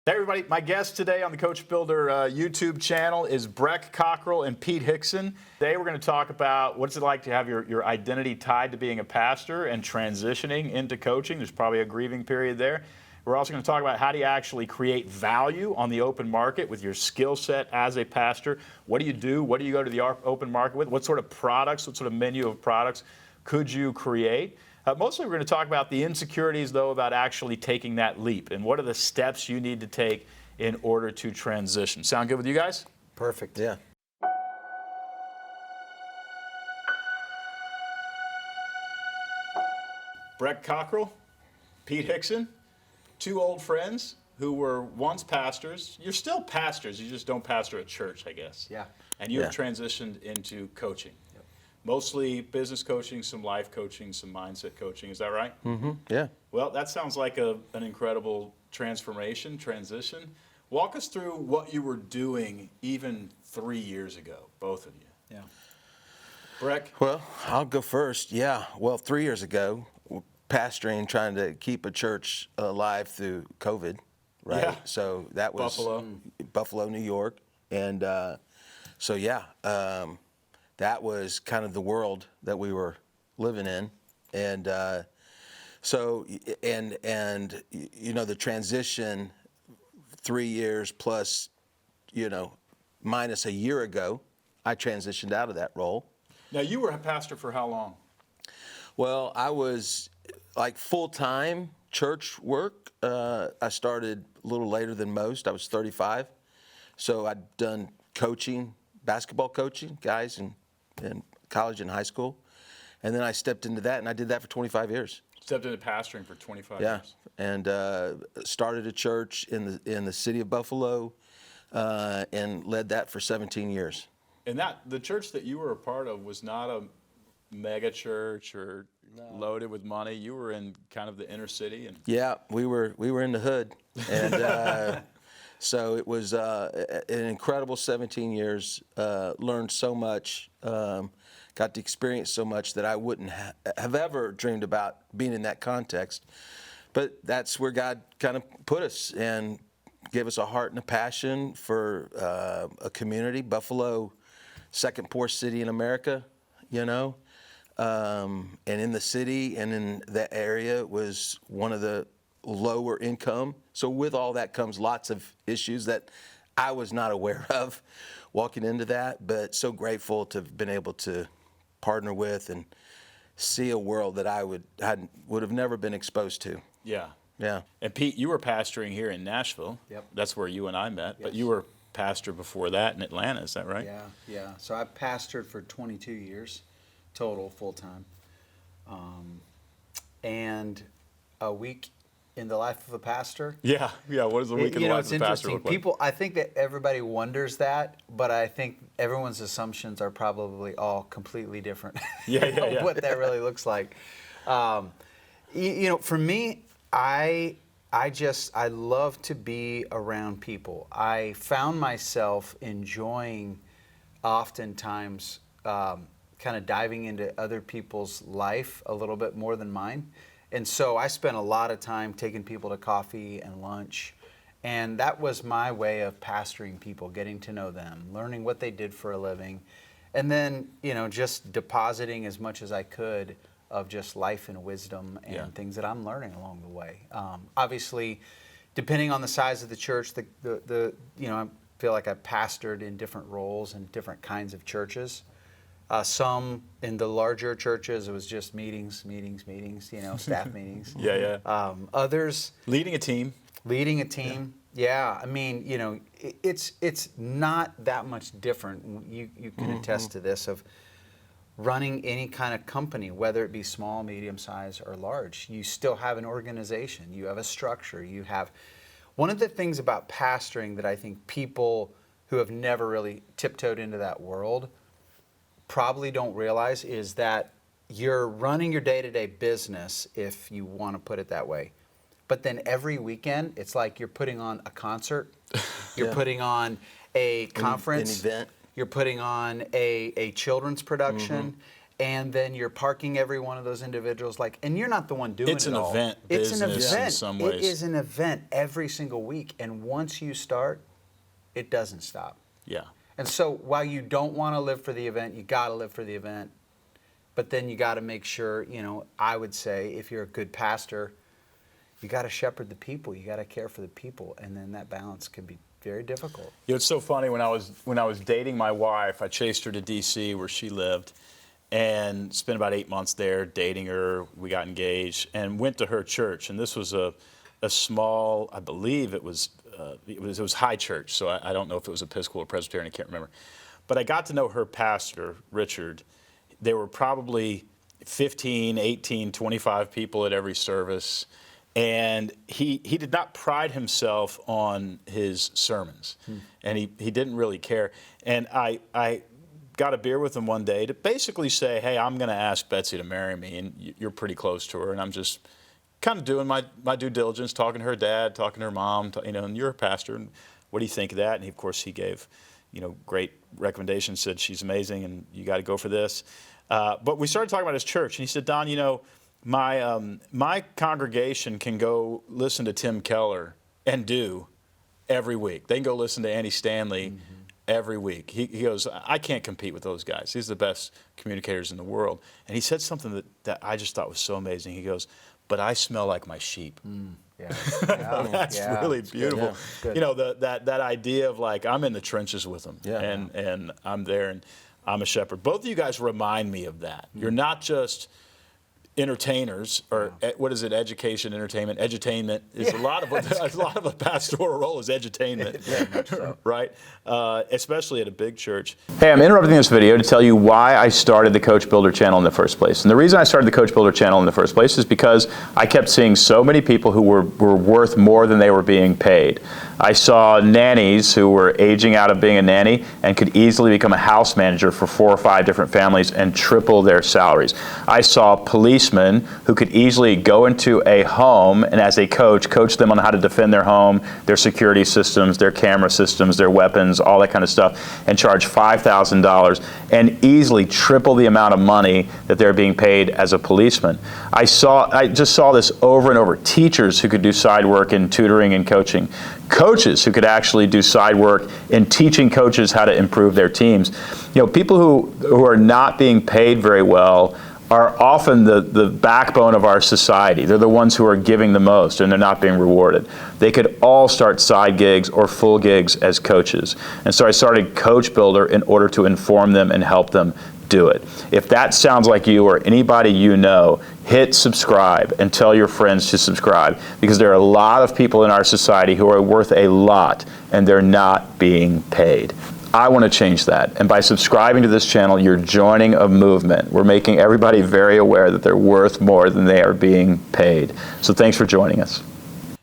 Hey everybody, my guest today on the Coach Builder YouTube channel is Brek Cockrell and Pete Hixson. Today we're going to talk about what's it like to have your identity tied to being a pastor and transitioning into coaching. There's probably a grieving period there. We're also going to talk about how do you actually create value on the open market with your skill set as a pastor. What do you do? What do you go to the open market with? What sort of products, what sort of menu of products could you create? Mostly we're going to talk about the insecurities, though, about actually taking that leap and what are the steps you need to take in order to transition. Sound good with you guys? Perfect. Yeah. Brek Cockrell, Pete Hixson, two old friends who were once pastors. You're still pastors, you just don't pastor a church, I guess. Yeah. And you have transitioned into coaching. Mostly business coaching, some life coaching, some mindset coaching. Is that right? Mm-hmm. Yeah. Well, that sounds like an incredible transition. Walk us through what you were doing even 3 years ago, both of you. Yeah. Brek? Well, I'll go first. Yeah. Well, 3 years ago, pastoring, trying to keep a church alive through COVID, right? Yeah. So that was Buffalo, New York. And that was kind of the world that we were living in. And the transition 3 years plus, minus a year ago, I transitioned out of that role. Now, you were a pastor for how long? Well, I was like full-time church work. I started a little later than most. I was 35. So I'd done coaching, basketball coaching, guys in college and high school. And then I stepped into that, and I did that for 25 years. Stepped into pastoring for 25 years. And started a church in the city of Buffalo and led that for 17 years. And the church that you were a part of was not a mega church or loaded with money. You were in kind of the inner city. Yeah, we were in the hood. And so it was an incredible 17 years, learned so much, got to experience so much that I wouldn't have ever dreamed about being in that context. But that's where God kind of put us and gave us a heart and a passion for a community. Buffalo, second poorest city in America, and in the city and in that area was one of the lower income. So with all that comes lots of issues that I was not aware of walking into that, but so grateful to have been able to partner with and see a world that I would have never been exposed to. Yeah. Yeah. And Pete, you were pastoring here in Nashville. Yep. That's where you and I met, but Yes. you were pastor before that in Atlanta, is that right? Yeah. So I pastored for 22 years total, full-time. And a week in the life of a pastor. Yeah. What does a week in the life of a pastor look like? I think that everybody wonders that, but I think everyone's assumptions are probably all completely different. Yeah. What that really looks like. For me, I love to be around people. I found myself enjoying oftentimes kind of diving into other people's life a little bit more than mine. And so I spent a lot of time taking people to coffee and lunch. And that was my way of pastoring people, getting to know them, learning what they did for a living. And then, just depositing as much as I could of just life and wisdom and things that I'm learning along the way. Obviously, depending on the size of the church, I feel like I've pastored in different roles and different kinds of churches. Some in the larger churches, it was just meetings, staff meetings. Others Leading a team. Yeah. I mean, it's not that much different. You can attest to this of running any kind of company, whether it be small, medium size, or large. You still have an organization. You have a structure. You have one of the things about pastoring that I think people who have never really tiptoed into that world probably don't realize is that you're running your day-to-day business, if you want to put it that way. But then every weekend, it's like you're putting on a concert, you're putting on a conference, an event. You're putting on a children's production, and then you're parking every one of those individuals, and you're not the one doing it. It's an all. event It's an business event. in some ways. It is an event every single week, and once you start, it doesn't stop. Yeah. And so while you don't want to live for the event, you got to live for the event. But then you got to make sure, I would say if you're a good pastor, you got to shepherd the people. You got to care for the people. And then that balance can be very difficult. It's so funny. When I was dating my wife, I chased her to D.C. where she lived and spent about 8 months there dating her. We got engaged and went to her church. And this was a small, I believe it was high church. So I don't know if it was Episcopal or Presbyterian. I can't remember. But I got to know her pastor, Richard. There were probably 15, 18, 25 people at every service. And he did not pride himself on his sermons. And he didn't really care. And I got a beer with him one day to basically say, hey, I'm going to ask Betsy to marry me. And you're pretty close to her. And I'm just kind of doing my due diligence, talking to her dad, talking to her mom, and you're a pastor. And what do you think of that? And of course, he gave great recommendations, said she's amazing and you got to go for this. But we started talking about his church, and he said, Don, my congregation can go listen to Tim Keller and do every week. They can go listen to Andy Stanley every week. He goes, I can't compete with those guys. These are the best communicators in the world. And he said something that I just thought was so amazing. He goes, but I smell like my sheep. Yeah. That's really beautiful. Yeah. That idea of I'm in the trenches with them, and I'm there, and I'm a shepherd. Both of you guys remind me of that. You're not just entertainers, or what is it? Education, entertainment. Edutainment is a lot of a pastoral role is edutainment, right? Especially at a big church. Hey, I'm interrupting this video to tell you why I started the Coach Builder channel in the first place. And the reason I started the Coach Builder channel in the first place is because I kept seeing so many people who were worth more than they were being paid. I saw nannies who were aging out of being a nanny and could easily become a house manager for 4 or 5 different families and triple their salaries. I saw policemen who could easily go into a home and as a coach them on how to defend their home, their security systems, their camera systems, their weapons, all that kind of stuff, and charge $5,000 and easily triple the amount of money that they're being paid as a policeman. I just saw this over and over. Teachers who could do side work in tutoring and coaching. Coaches who could actually do side work in teaching coaches how to improve their teams. People who are not being paid very well are often the backbone of our society. They're the ones who are giving the most and they're not being rewarded. They could all start side gigs or full gigs as coaches. And so I started Coach Builder in order to inform them and help them do it. If that sounds like you or anybody you know, hit subscribe and tell your friends to subscribe, because there are a lot of people in our society who are worth a lot and they're not being paid. I want to change that. And by subscribing to this channel, you're joining a movement. We're making everybody very aware that they're worth more than they are being paid. So thanks for joining us.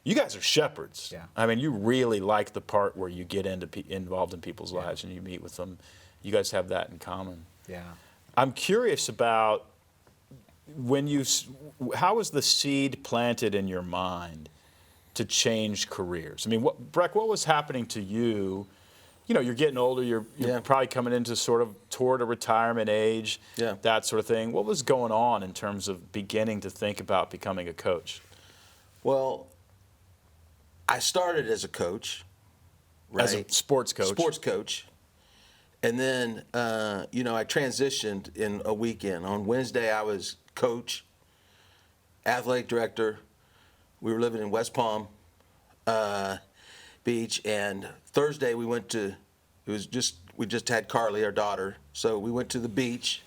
You guys are shepherds. Yeah. I mean, you really like the part where you get involved in people's lives and you meet with them. You guys have that in common. Yeah. I'm curious about how was the seed planted in your mind to change careers? I mean, Brek, what was happening to you? You're getting older. You're probably coming into toward a retirement age, that sort of thing. What was going on in terms of beginning to think about becoming a coach? Well, I started as a coach, right? As a sports coach. Sports coach. And then, I transitioned in a weekend. On Wednesday, I was coach, athletic director. We were living in West Palm Beach, and Thursday we just had Carly, our daughter, so we went to the beach,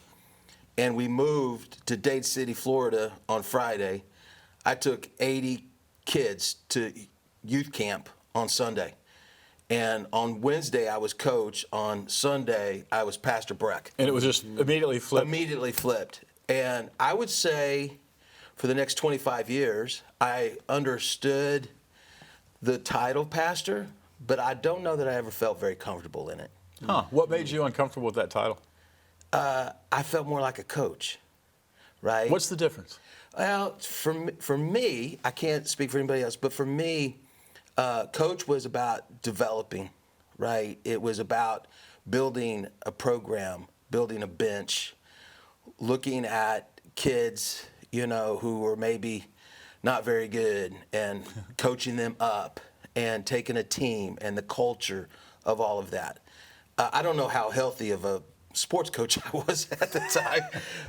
and we moved to Dade City, Florida on Friday. I took 80 kids to youth camp on Sunday. And on Wednesday, I was coach. On Sunday, I was Pastor Brek. And it was just immediately flipped? Immediately flipped. And I would say for the next 25 years, I understood the title pastor, but I don't know that I ever felt very comfortable in it. Huh. What made you uncomfortable with that title? I felt more like a coach, right? What's the difference? Well, for me, I can't speak for anybody else, but for me, coach was about developing, right? It was about building a program, building a bench, looking at kids, who were maybe not very good and coaching them up and taking a team and the culture of all of that. I don't know how healthy of a sports coach I was at the time,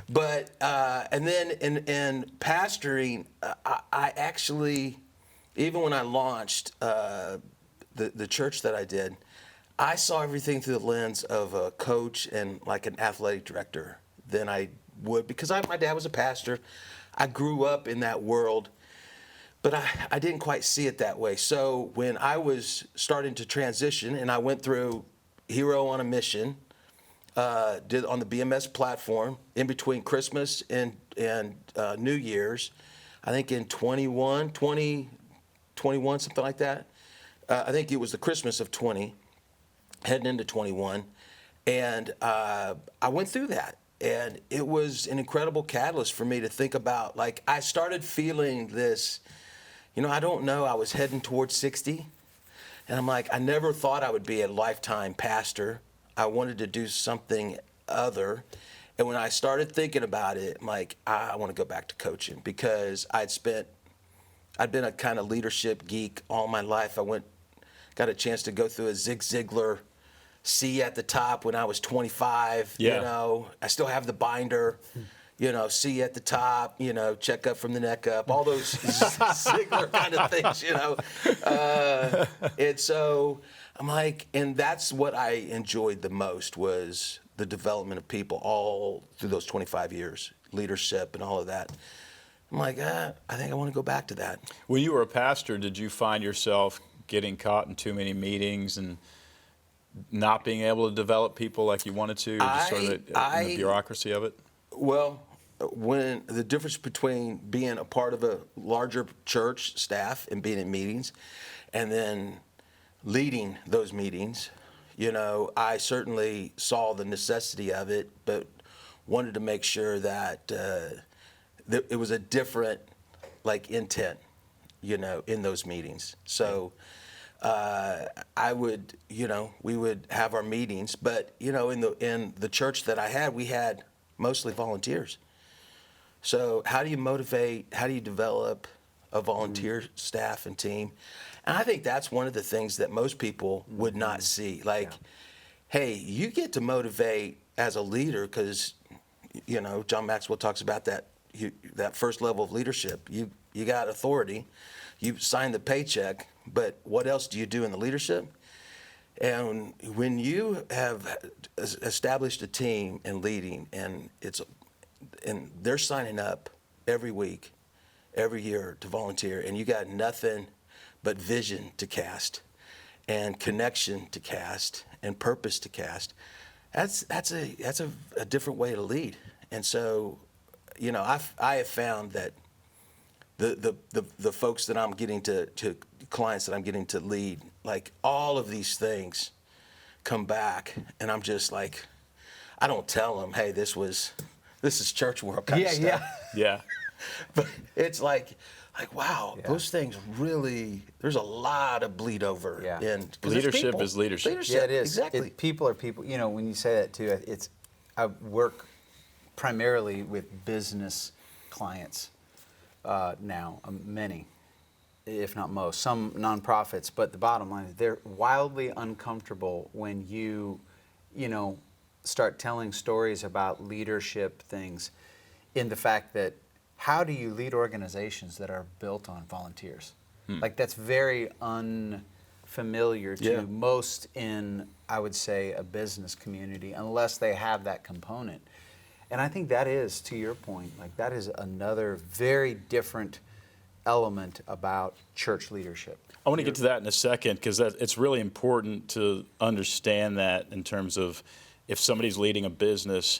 but and then in pastoring, I actually, even when I launched the church that I did, I saw everything through the lens of a coach and like an athletic director than I would, because my dad was a pastor. I grew up in that world, but I didn't quite see it that way. So when I was starting to transition, and I went through Hero on a Mission, did on the BMS platform in between Christmas and New Year's, I think in 2021, something like that. I think it was the Christmas of 20, heading into 21, and I went through that. And it was an incredible catalyst for me to think about, like, I started feeling this, I don't know, I was heading towards 60, and I'm like, I never thought I would be a lifetime pastor. I wanted to do something other. And when I started thinking about it, I'm like, I want to go back to coaching, because I'd been a kind of leadership geek all my life. Got a chance to go through a Zig Ziglar C at the top when I was 25. Yeah. I still have the binder, C at the top, check up from the neck up, all those Ziglar kind of things, And so I'm like, and that's what I enjoyed the most, was the development of people all through those 25 years, leadership and all of that. I'm like, I think I want to go back to that. When you were a pastor, did you find yourself getting caught in too many meetings and not being able to develop people like you wanted to, just sort of in the bureaucracy of it? Well, when the difference between being a part of a larger church staff and being in meetings and then leading those meetings, I certainly saw the necessity of it, but wanted to make sure that it was a different, intent, in those meetings. So we would have our meetings, but in the church that I had, we had mostly volunteers. So how do you motivate? How do you develop a volunteer staff and team? And I think that's one of the things that most people would not see. Hey, you get to motivate as a leader, because John Maxwell talks about that first level of leadership. You got authority, you sign the paycheck, but what else do you do in the leadership? And when you have established a team and leading, and they're signing up every week, every year to volunteer, and you got nothing but vision to cast, and connection to cast, and purpose to cast, that's a different way to lead. And so, I have found that the folks that I'm getting to clients that I'm getting to lead, all of these things come back, and I'm just like, I don't tell them, hey, this is church world kind of stuff. Yeah. But it's like wow, those things really, there's a lot of bleed over. Yeah. And Leadership is leadership. Yeah, it is. Exactly. People are people. When you say that too, I work primarily with business clients now, many, if not most, some nonprofits. But the bottom line is they're wildly uncomfortable when you start telling stories about leadership things, in the fact that, how do you lead organizations that are built on volunteers? That's very unfamiliar to most in, I would say, a business community, unless they have that component. And I think that is, to your point, that is another very different element about church leadership. I want to get to that in a second, because it's really important to understand that in terms of if somebody's leading a business.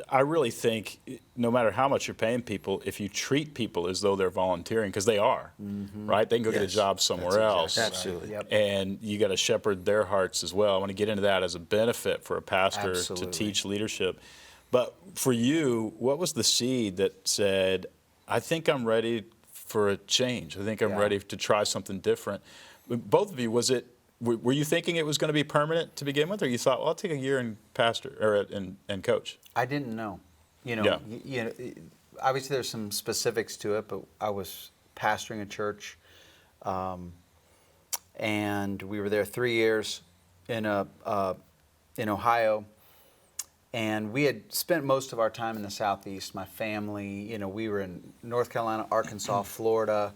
I really think no matter how much you're paying people, if you treat people as though they're volunteering, because they are, right? They can go get a job somewhere else. Absolutely. Yep. And you got to shepherd their hearts as well. I want to get into that as a benefit for a pastor Absolutely. to teach leadership. But for you, what was the seed that said, I think I'm ready for a change. I think I'm ready to try something different. Both of you, were you thinking it was going to be permanent to begin with, or you thought, well, I'll take a year and pastor and coach? I didn't know. You know, Yeah. Obviously there's some specifics to it, but I was pastoring a church, and we were there 3 years in Ohio. And we had spent most of our time in the Southeast. My family, we were in North Carolina, Arkansas, Florida,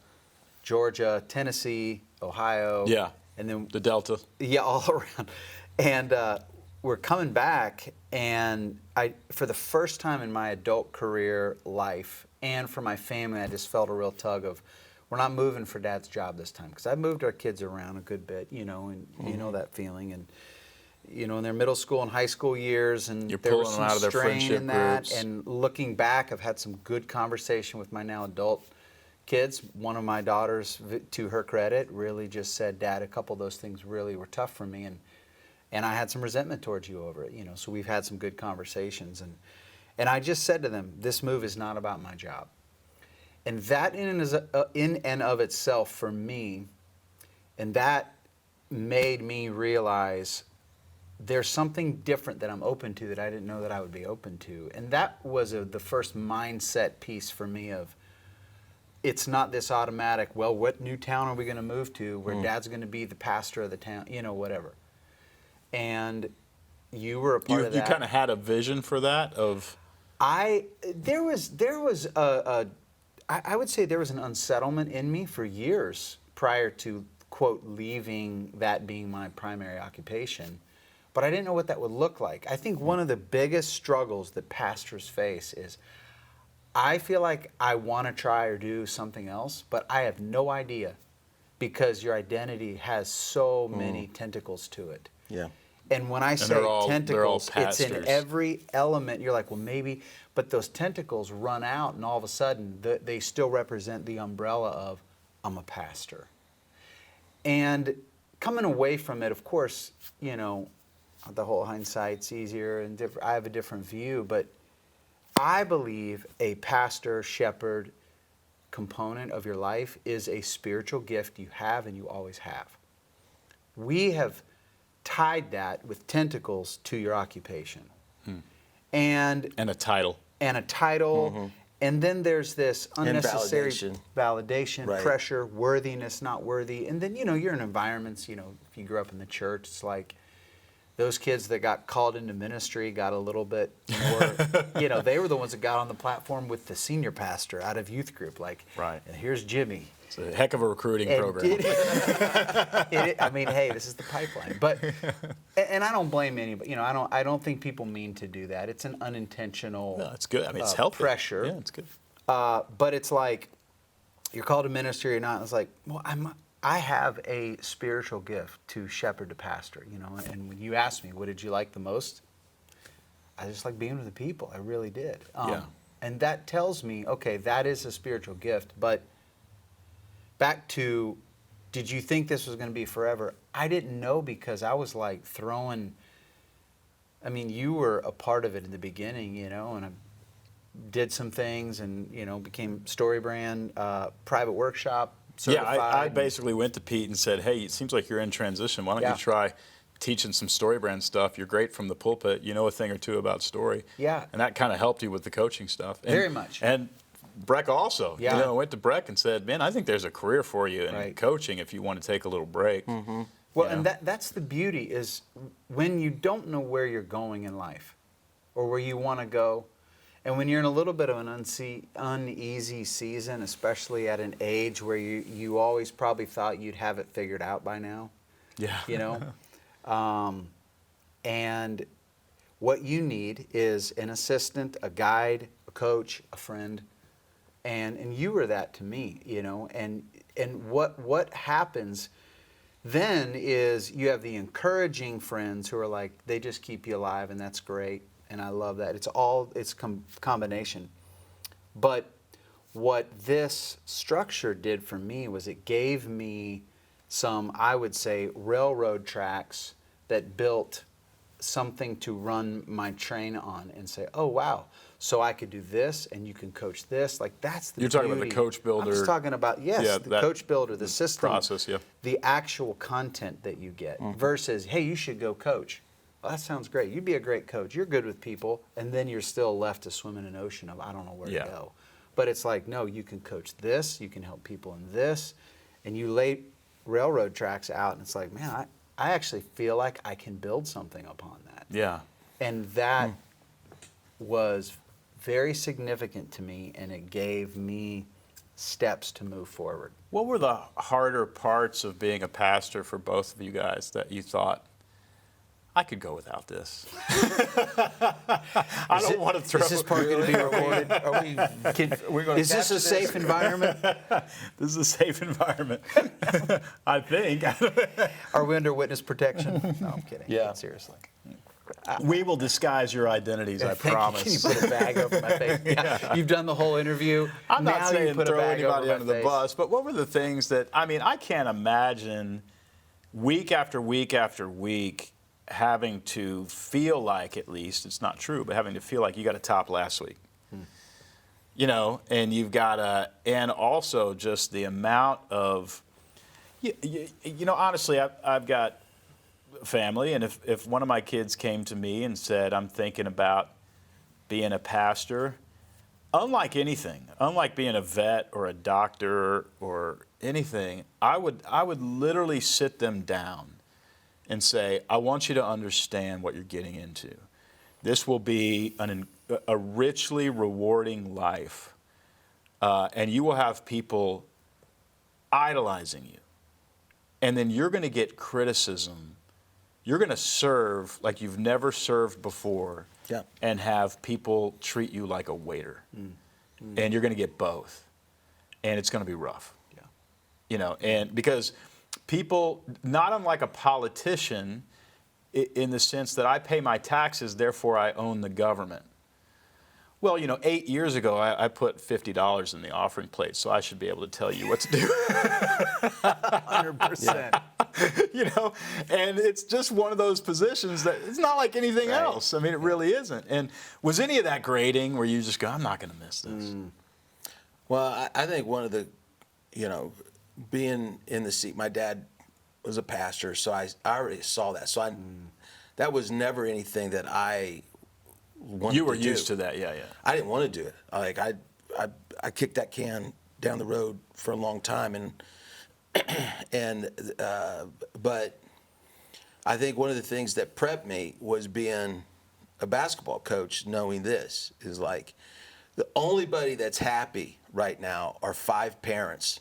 Georgia, Tennessee, Ohio. Yeah. And then The Delta. yeah, all around. And we're coming back, and for the first time in my adult career life, and for my family, I just felt a real tug of, we're not moving for Dad's job this time, because I moved our kids around a good bit, and you know that feeling, and in their middle school and high school years, and You're there was pulling some them out of their strain friendship in that. groups. And looking back, I've had some good conversation with my now adult kids. One of my daughters, to her credit, really just said, "Dad, a couple of those things really were tough for me, and I had some resentment towards you over it." So we've had some good conversations, and I just said to them, "This move is not about my job," and that in and of itself for me, and that made me realize there's something different that I'm open to that I didn't know that I would be open to. And that was the first mindset piece for me of, it's not this automatic, well, what new town are we going to move to where Dad's going to be the pastor of the town, whatever. And you were a part of that. You kind of had a vision for that of... There was I would say there was an unsettlement in me for years prior to, quote, leaving that being my primary occupation. But I didn't know what that would look like. I think one of the biggest struggles that pastors face is, I feel like I want to try or do something else, but I have no idea, because your identity has so many tentacles to it. Yeah. And when I say they're all tentacles, it's in pastors. every element. You're like, well, maybe, but those tentacles run out, and all of a sudden they still represent the umbrella of, I'm a pastor. And coming away from it, of course, the whole hindsight's easier and different. I have a different view, but I believe a pastor, shepherd component of your life is a spiritual gift you have and you always have. We have tied that with tentacles to your occupation. And And a title. And then there's this unnecessary validation, Right. pressure, worthiness, not worthy. And then, you're in environments, if you grew up in the church, it's like those kids that got called into ministry got a little bit more, they were the ones that got on the platform with the senior pastor out of youth group. Like, Right. And here's Jimmy. It's a heck of a recruiting program. Hey, this is the pipeline. But, and I don't blame anybody. I don't think people mean to do that. It's an unintentional. No, it's good. I mean, it's healthy. Pressure. Yeah, it's good. But it's like, you're called to ministry or not. It's like, well, I have a spiritual gift to shepherd, to pastor. And when you asked me, what did you like the most? I just like being with the people. I really did. Yeah. And that tells me, okay, that is a spiritual gift. But back to, did you think this was going to be forever? I didn't know, because I was like you were a part of it in the beginning, and I did some things and, became StoryBrand, private workshop, certified. Yeah, I basically went to Pete and said, hey, it seems like you're in transition. Why don't you try teaching some StoryBrand stuff? You're great from the pulpit. You know a thing or two about story. Yeah. And that kind of helped you with the coaching stuff. Very much. And Brek also. Yeah. Went to Brek and said, man, I think there's a career for you in Right. coaching if you want to take a little break. Mm-hmm. Well, and that's the beauty, is when you don't know where you're going in life or where you want to go, and when you're in a little bit of an uneasy season, especially at an age where you always probably thought you'd have it figured out by now. Yeah. And what you need is an assistant, a guide, a coach, a friend, and you were that to me, and what happens then is you have the encouraging friends who are like, they just keep you alive, and that's great, and I love that. It's combination. But what this structure did for me was it gave me some, I would say, railroad tracks that built something to run my train on and say, oh, wow, so I could do this and you can coach this. Like, that's the You're talking about the coach builder. I'm just talking about, the coach builder, the system. Process, yeah. The actual content that you get versus, hey, you should go coach. that sounds great. You'd be a great coach. You're good with people, and then you're still left to swim in an ocean of I don't know where Yeah. to go. But it's like, no, you can coach this, you can help people in this, and you lay railroad tracks out, and it's like, man, I actually feel like I can build something upon that. Yeah. And that was very significant to me, and it gave me steps to move forward. What were the harder parts of being a pastor for both of you guys that you thought, I could go without this? I don't want to throw. Is this part going to be recorded? We're going to Is this a safe environment? This is a safe environment. I think. Are we under witness protection? No, I'm kidding. Yeah. Seriously. We will disguise your identities, I Thank you. promise. Can you put a bag over my face? Yeah. You've done the whole interview. I'm not Now you saying put a throw bag anybody over under my the face. bus, but what were the things that, I mean, I can't imagine week after week after week having to feel like, at least, it's not true, but having to feel like you got a top last week. You know, and you've got and also just the amount of, you know, honestly, I've got family, and if one of my kids came to me and said, I'm thinking about being a pastor, unlike anything, unlike being a vet or a doctor or anything, I would literally sit them down and say, I want you to understand what you're getting into. This will be a richly rewarding life, and you will have people idolizing you. And then you're going to get criticism. You're going to serve like you've never served before, Yeah. and have people treat you like a waiter. And you're going to get both. And it's going to be rough. Yeah. You know, and because people, not unlike a politician, in the sense that I pay my taxes, therefore I own the government. Well, you know, 8 years ago, I put $50 in the offering plate, so I should be able to tell you what to do. 100%. You know, and it's just one of those positions that it's not like anything else. I mean, it really isn't. And was any of that grating where you just go, I'm not going to miss this? Well, I think one of the, you know, being in the seat, my dad was a pastor, so I already saw that. So that was never anything that I wanted You were to do. used to that, yeah. I didn't want to do it. Like I kicked that can down the road for a long time, but I think one of the things that prepped me was being a basketball coach, knowing this is like the only buddy that's happy right now are 5 parents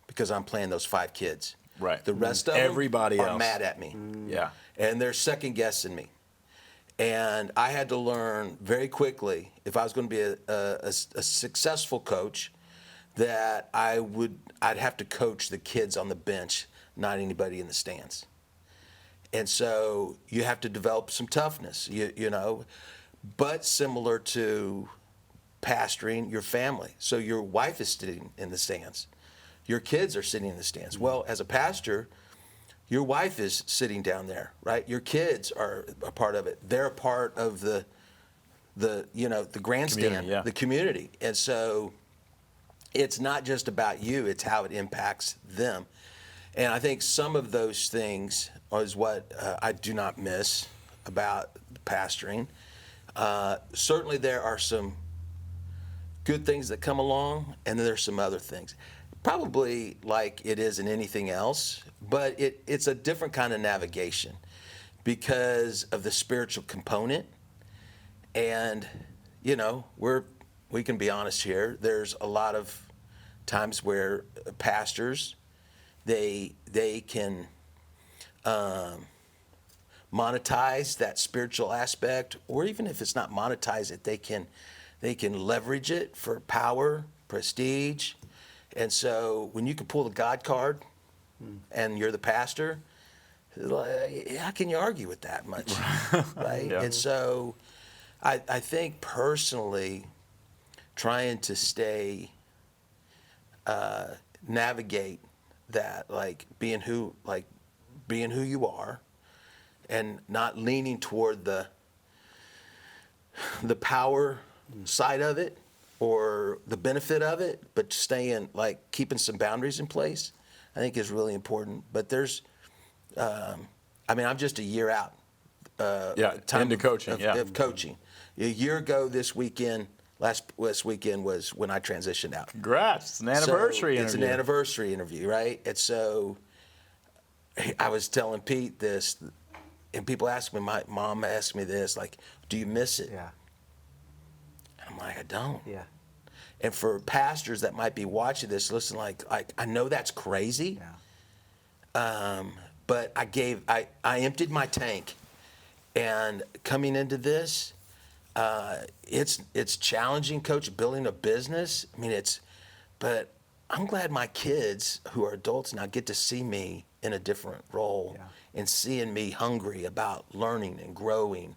because I'm playing those 5 kids. Right. The rest of Everybody them are else. mad at me. Yeah. And they're second guessing me. And I had to learn very quickly, if I was going to be a successful coach, that I'd have to coach the kids on the bench, not anybody in the stands. And so you have to develop some toughness, you know, but similar to pastoring your family. So your wife is sitting in the stands. Your kids are sitting in the stands. Well, as a pastor, your wife is sitting down there, right? Your kids are a part of it. They're a part of the you know, the grandstand, Community, yeah. the community. And so it's not just about you, it's how it impacts them. And I think some of those things is what I do not miss about pastoring. Certainly there are some good things that come along, and then there's some other things. Probably like it is in anything else, but it's a different kind of navigation because of the spiritual component. And, you know, we can be honest here. There's a lot of times where pastors, they can monetize that spiritual aspect, or even if it's not monetize it, they can leverage it for power, prestige. And so when you can pull the God card and you're the pastor, how can you argue with that much, right? Yeah. And so I think personally trying to navigate that, like being who you are and not leaning toward the power side of it or the benefit of it, but staying, like, keeping some boundaries in place, I think is really important. But there's, I'm just a year out. into coaching, of coaching. A year ago this weekend, last weekend was when I transitioned out. Congrats. It's an anniversary It's an interview. anniversary interview, right? And so I was telling Pete this, and people ask me, my mom asked me this, like, do you miss it? Yeah. And I'm like, I don't. Yeah. And for pastors that might be watching this, listen, like I know that's crazy. Yeah. But I emptied my tank, and coming into this, it's challenging, Coach, building a business. I mean, but I'm glad my kids who are adults now get to see me in a different role and seeing me hungry about learning and growing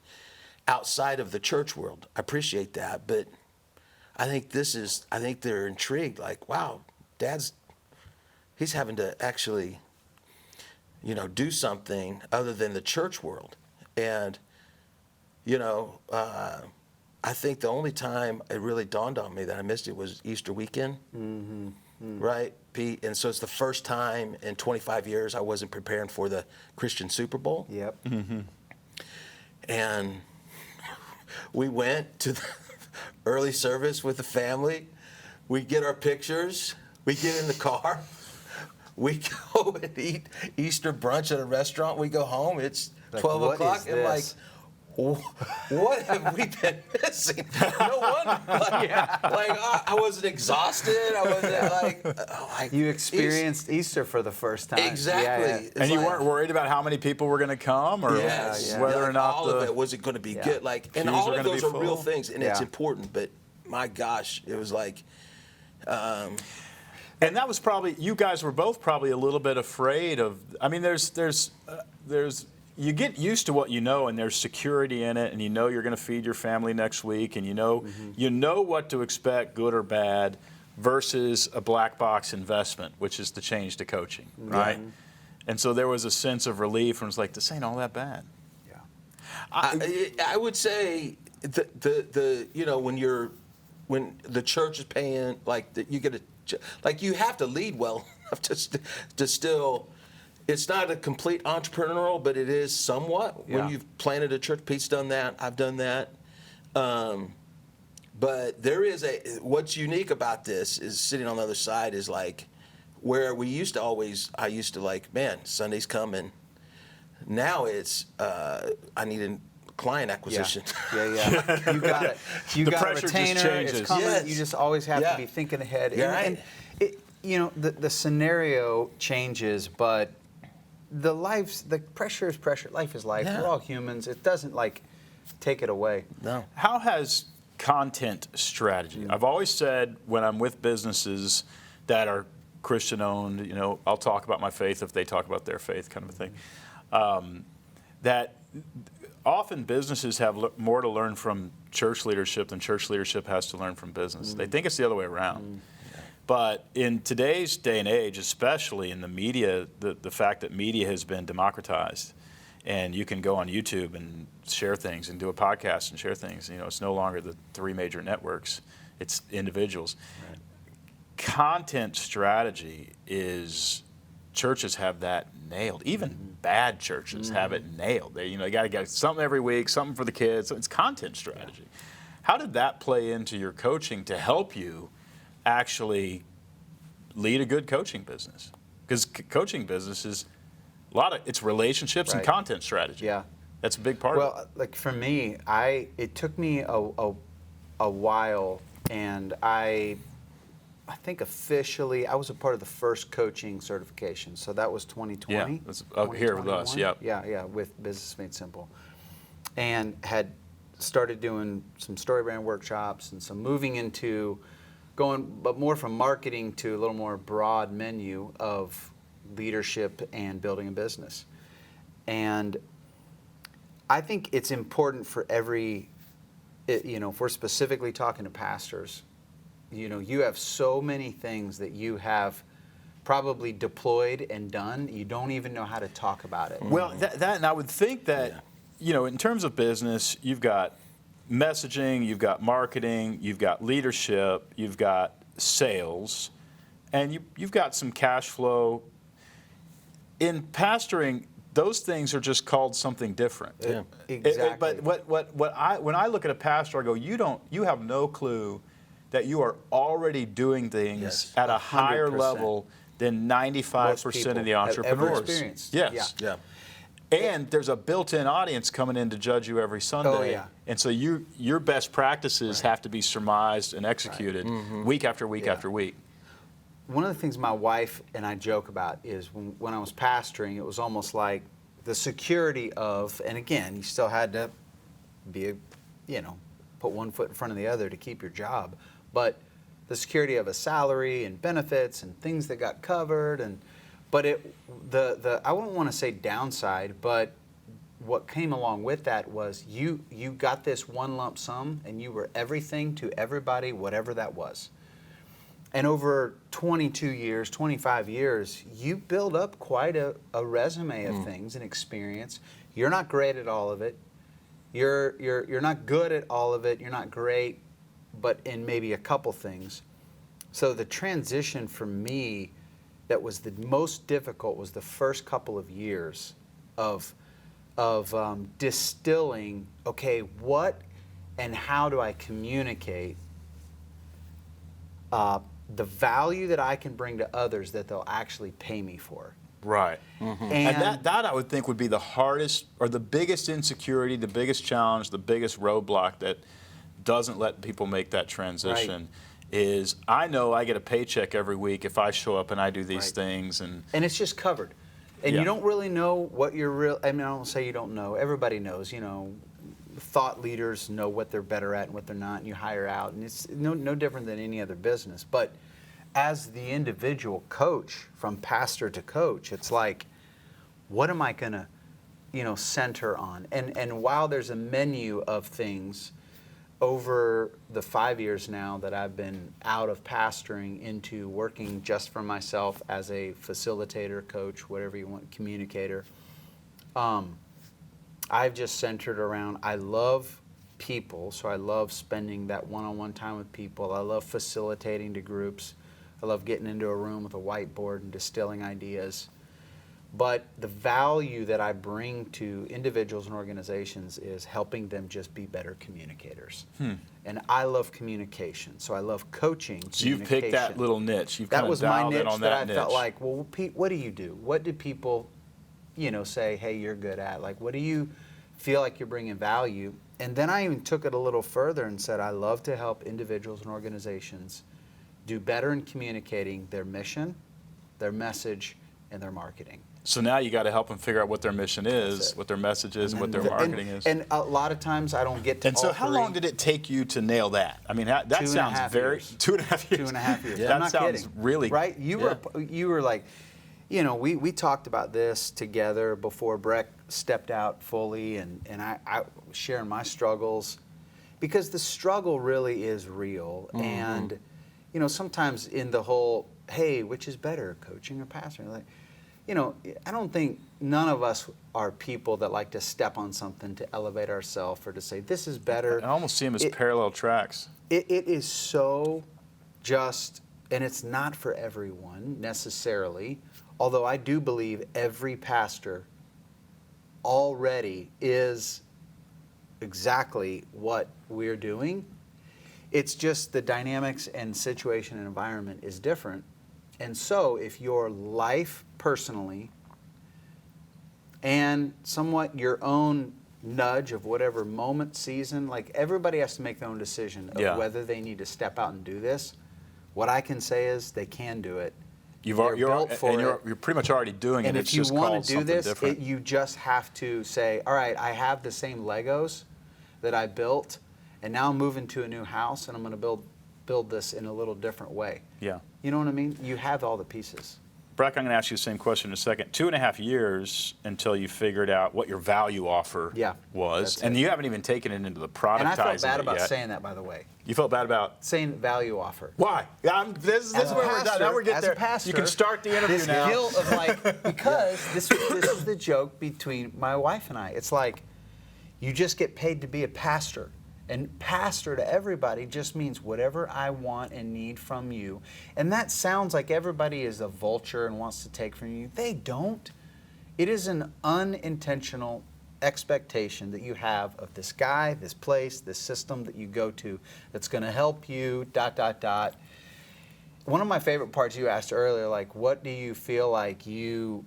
outside of the church world. I appreciate that, but I think they're intrigued, like, wow, he's having to actually, do something other than the church world. And, I think the only time it really dawned on me that I missed it was Easter weekend, right, Pete? And so it's the first time in 25 years I wasn't preparing for the Christian Super Bowl. Yep. And we went to the early service with the family. We get our pictures. We get in the car. We go and eat Easter brunch at a restaurant. We go home. It's Like, 12 what o'clock. is And like, this? what have we been missing? No wonder. I wasn't exhausted. I wasn't like You experienced Easter for the first time. Exactly. Yeah, It's And you like- weren't worried about how many people were going to come, or Yes. whether or Like, not all of it was it going to be good. Like, and pews all were of gonna those be are real full. things, and it's Yeah. important. But my gosh, it was like, And that was probably, you guys were both probably a little bit afraid of, I mean, there's you get used to what you know, and there's security in it, and you know you're going to feed your family next week, and you know what to expect, good or bad, versus a black box investment, which is the change to coaching, right? And so there was a sense of relief, and it was like, this ain't all that bad. I would say when the church is paying, like you get you have to lead well enough to still. It's not a complete entrepreneurial, but it is somewhat. Yeah. When you've planted a church, Pete's done that. I've done that. But there is what's unique about this is sitting on the other side is like where I used to like, man, Sunday's coming. Now it's I need a client acquisition. Yeah. You got it. You The got a pressure just retainer. changes. It's coming. Yes. You just always have Yeah. to be thinking ahead. You're right. And the scenario changes, but the pressure is pressure. Life is life. Yeah. We're all humans. It doesn't take it away. No. How has content strategy? I've always said when I'm with businesses that are Christian owned, I'll talk about my faith if they talk about their faith, kind of a thing. That often businesses have more to learn from church leadership than church leadership has to learn from business. They think it's the other way around. But in today's day and age, especially in the media, the fact that media has been democratized, and you can go on YouTube and share things and do a podcast and share things. It's no longer the three major networks; it's individuals. Right. Content strategy is churches have that nailed. Even bad churches have it nailed. They got to get something every week, something for the kids. So it's content strategy. How did that play into your coaching to help you actually lead a good coaching business? Because coaching business is it's relationships and content strategy. Yeah, that's a big part of it. Well, like for me, it took me a while, and I think officially I was a part of the first coaching certification. So that was 2020. Yeah, that's up here with us. 2021. Yep. Yeah, with Business Made Simple, and had started doing some story brand workshops and some moving into but more from marketing to a little more broad menu of leadership and building a business. And I think it's important for if we're specifically talking to pastors, you have so many things that you have probably deployed and done, you don't even know how to talk about it. Well, and I would think that, in terms of business, you've got messaging, you've got marketing, you've got leadership, you've got sales, and you've got some cash flow. In pastoring, those things are just called something different. Yeah. Exactly. But when I look at a pastor, I go, you have no clue that you are already doing things Yes. at a higher 100%. level than 95% of the have ever entrepreneurs. experienced. Yes. Yeah. And there's a built-in audience coming in to judge you every Sunday. Oh, yeah. And so your best practices have to be surmised and executed week after week Yeah. after week. One of the things my wife and I joke about is when I was pastoring, it was almost like the security of, and again, you still had to be, put one foot in front of the other to keep your job, but the security of a salary and benefits and things that got covered, but I wouldn't want to say downside, but what came along with that was you got this one lump sum and you were everything to everybody, whatever that was. And over 22 years, 25 years, you build up quite a resume of things and experience. You're not great at all of it. You're not good at all of it. You're not great, but in maybe a couple things. So the transition for me that was the most difficult was the first couple of years of distilling, okay, what and how do I communicate the value that I can bring to others that they'll actually pay me for. Right. And that I would think would be the hardest or the biggest insecurity, the biggest challenge, the biggest roadblock that doesn't let people make that transition is I know I get a paycheck every week if I show up and I do these things. And it's just covered. And Yeah. you don't really know what you're real. I mean, I don't say you don't know. Everybody knows, thought leaders know what they're better at and what they're not, and you hire out. And it's no different than any other business. But as the individual coach, from pastor to coach, it's like, what am I going to, center on? And while there's a menu of things over the 5 years now that I've been out of pastoring into working just for myself as a facilitator, coach, whatever you want, communicator, I've just centered around, I love people, so I love spending that one-on-one time with people. I love facilitating to groups. I love getting into a room with a whiteboard and distilling ideas. But the value that I bring to individuals and organizations is helping them just be better communicators. And I love communication, so I love coaching. so you've picked that little niche. You've That kind of was my dialed niche in on that that I niche. felt like, well, Pete, what do you do? What do people, say, hey, you're good at? Like, what do you feel like you're bringing value? And then I even took it a little further and said, I love to help individuals and organizations do better in communicating their mission, their message, and their marketing. So now you got to help them figure out what their mission is, it. what their message is, and what their And- marketing is. And a lot of times I don't get to And so all how three. long did it take you to nail that? I mean, that 2.5 sounds very years. 2.5 years. 2.5 years. That I'm not sounds kidding. really right. You were like, we talked about this together before Brek stepped out fully, and I was sharing my struggles, because the struggle really is real. And sometimes in the whole, hey, which is better, coaching or pastoring? Like, I don't think none of us are people that like to step on something to elevate ourselves or to say this is better. I almost see them as parallel tracks. It is so just, and it's not for everyone necessarily, although I do believe every pastor already is exactly what we're doing. It's just the dynamics and situation and environment is different. And so if your life personally and somewhat your own nudge of whatever moment, season, like everybody has to make their own decision of whether they need to step out and do this. What I can say is they can do it. You're You're pretty much already doing and it. if It's you just want called to do something this, different. you just have to say, all right, I have the same Legos that I built, and now I'm moving to a new house, and I'm going to build this in a little different way. Yeah. You know what I mean? You have all the pieces. Brek, I'm going to ask you the same question in a second. 2.5 years until you figured out what your value offer was, that's and it. you haven't even taken it into the productizing And I felt bad it about yet. saying that, by the way. You felt bad about Saying value offer. why? This is As a where we're done. Now we're getting as there. a pastor, You can start the interview this now. guilt of like, because this is the joke between my wife and I. It's like, you just get paid to be a pastor. And pastor to everybody just means whatever I want and need from you. And that sounds like everybody is a vulture and wants to take from you. They don't. It is an unintentional expectation that you have of this guy, this place, this system that you go to that's going to help you, ... One of my favorite parts you asked earlier, like, what do you feel like you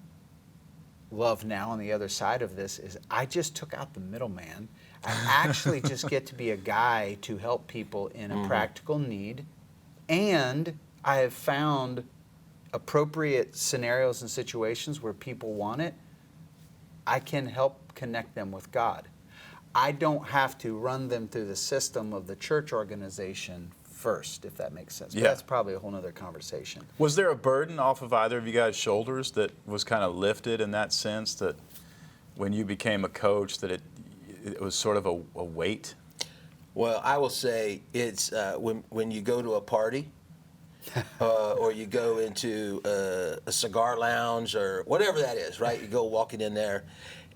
love now on the other side of this, is I just took out the middleman. I actually just get to be a guy to help people in a practical need, and I have found appropriate scenarios and situations where people want it. I can help connect them with God. I don't have to run them through the system of the church organization first, if that makes sense. But Yeah. that's probably a whole nother conversation. Was there a burden off of either of you guys' shoulders that was kind of lifted in that sense, that when you became a coach that it was sort of a weight? Well, I will say it's when you go to a party or you go into a cigar lounge or whatever that is, right? You go walking in there,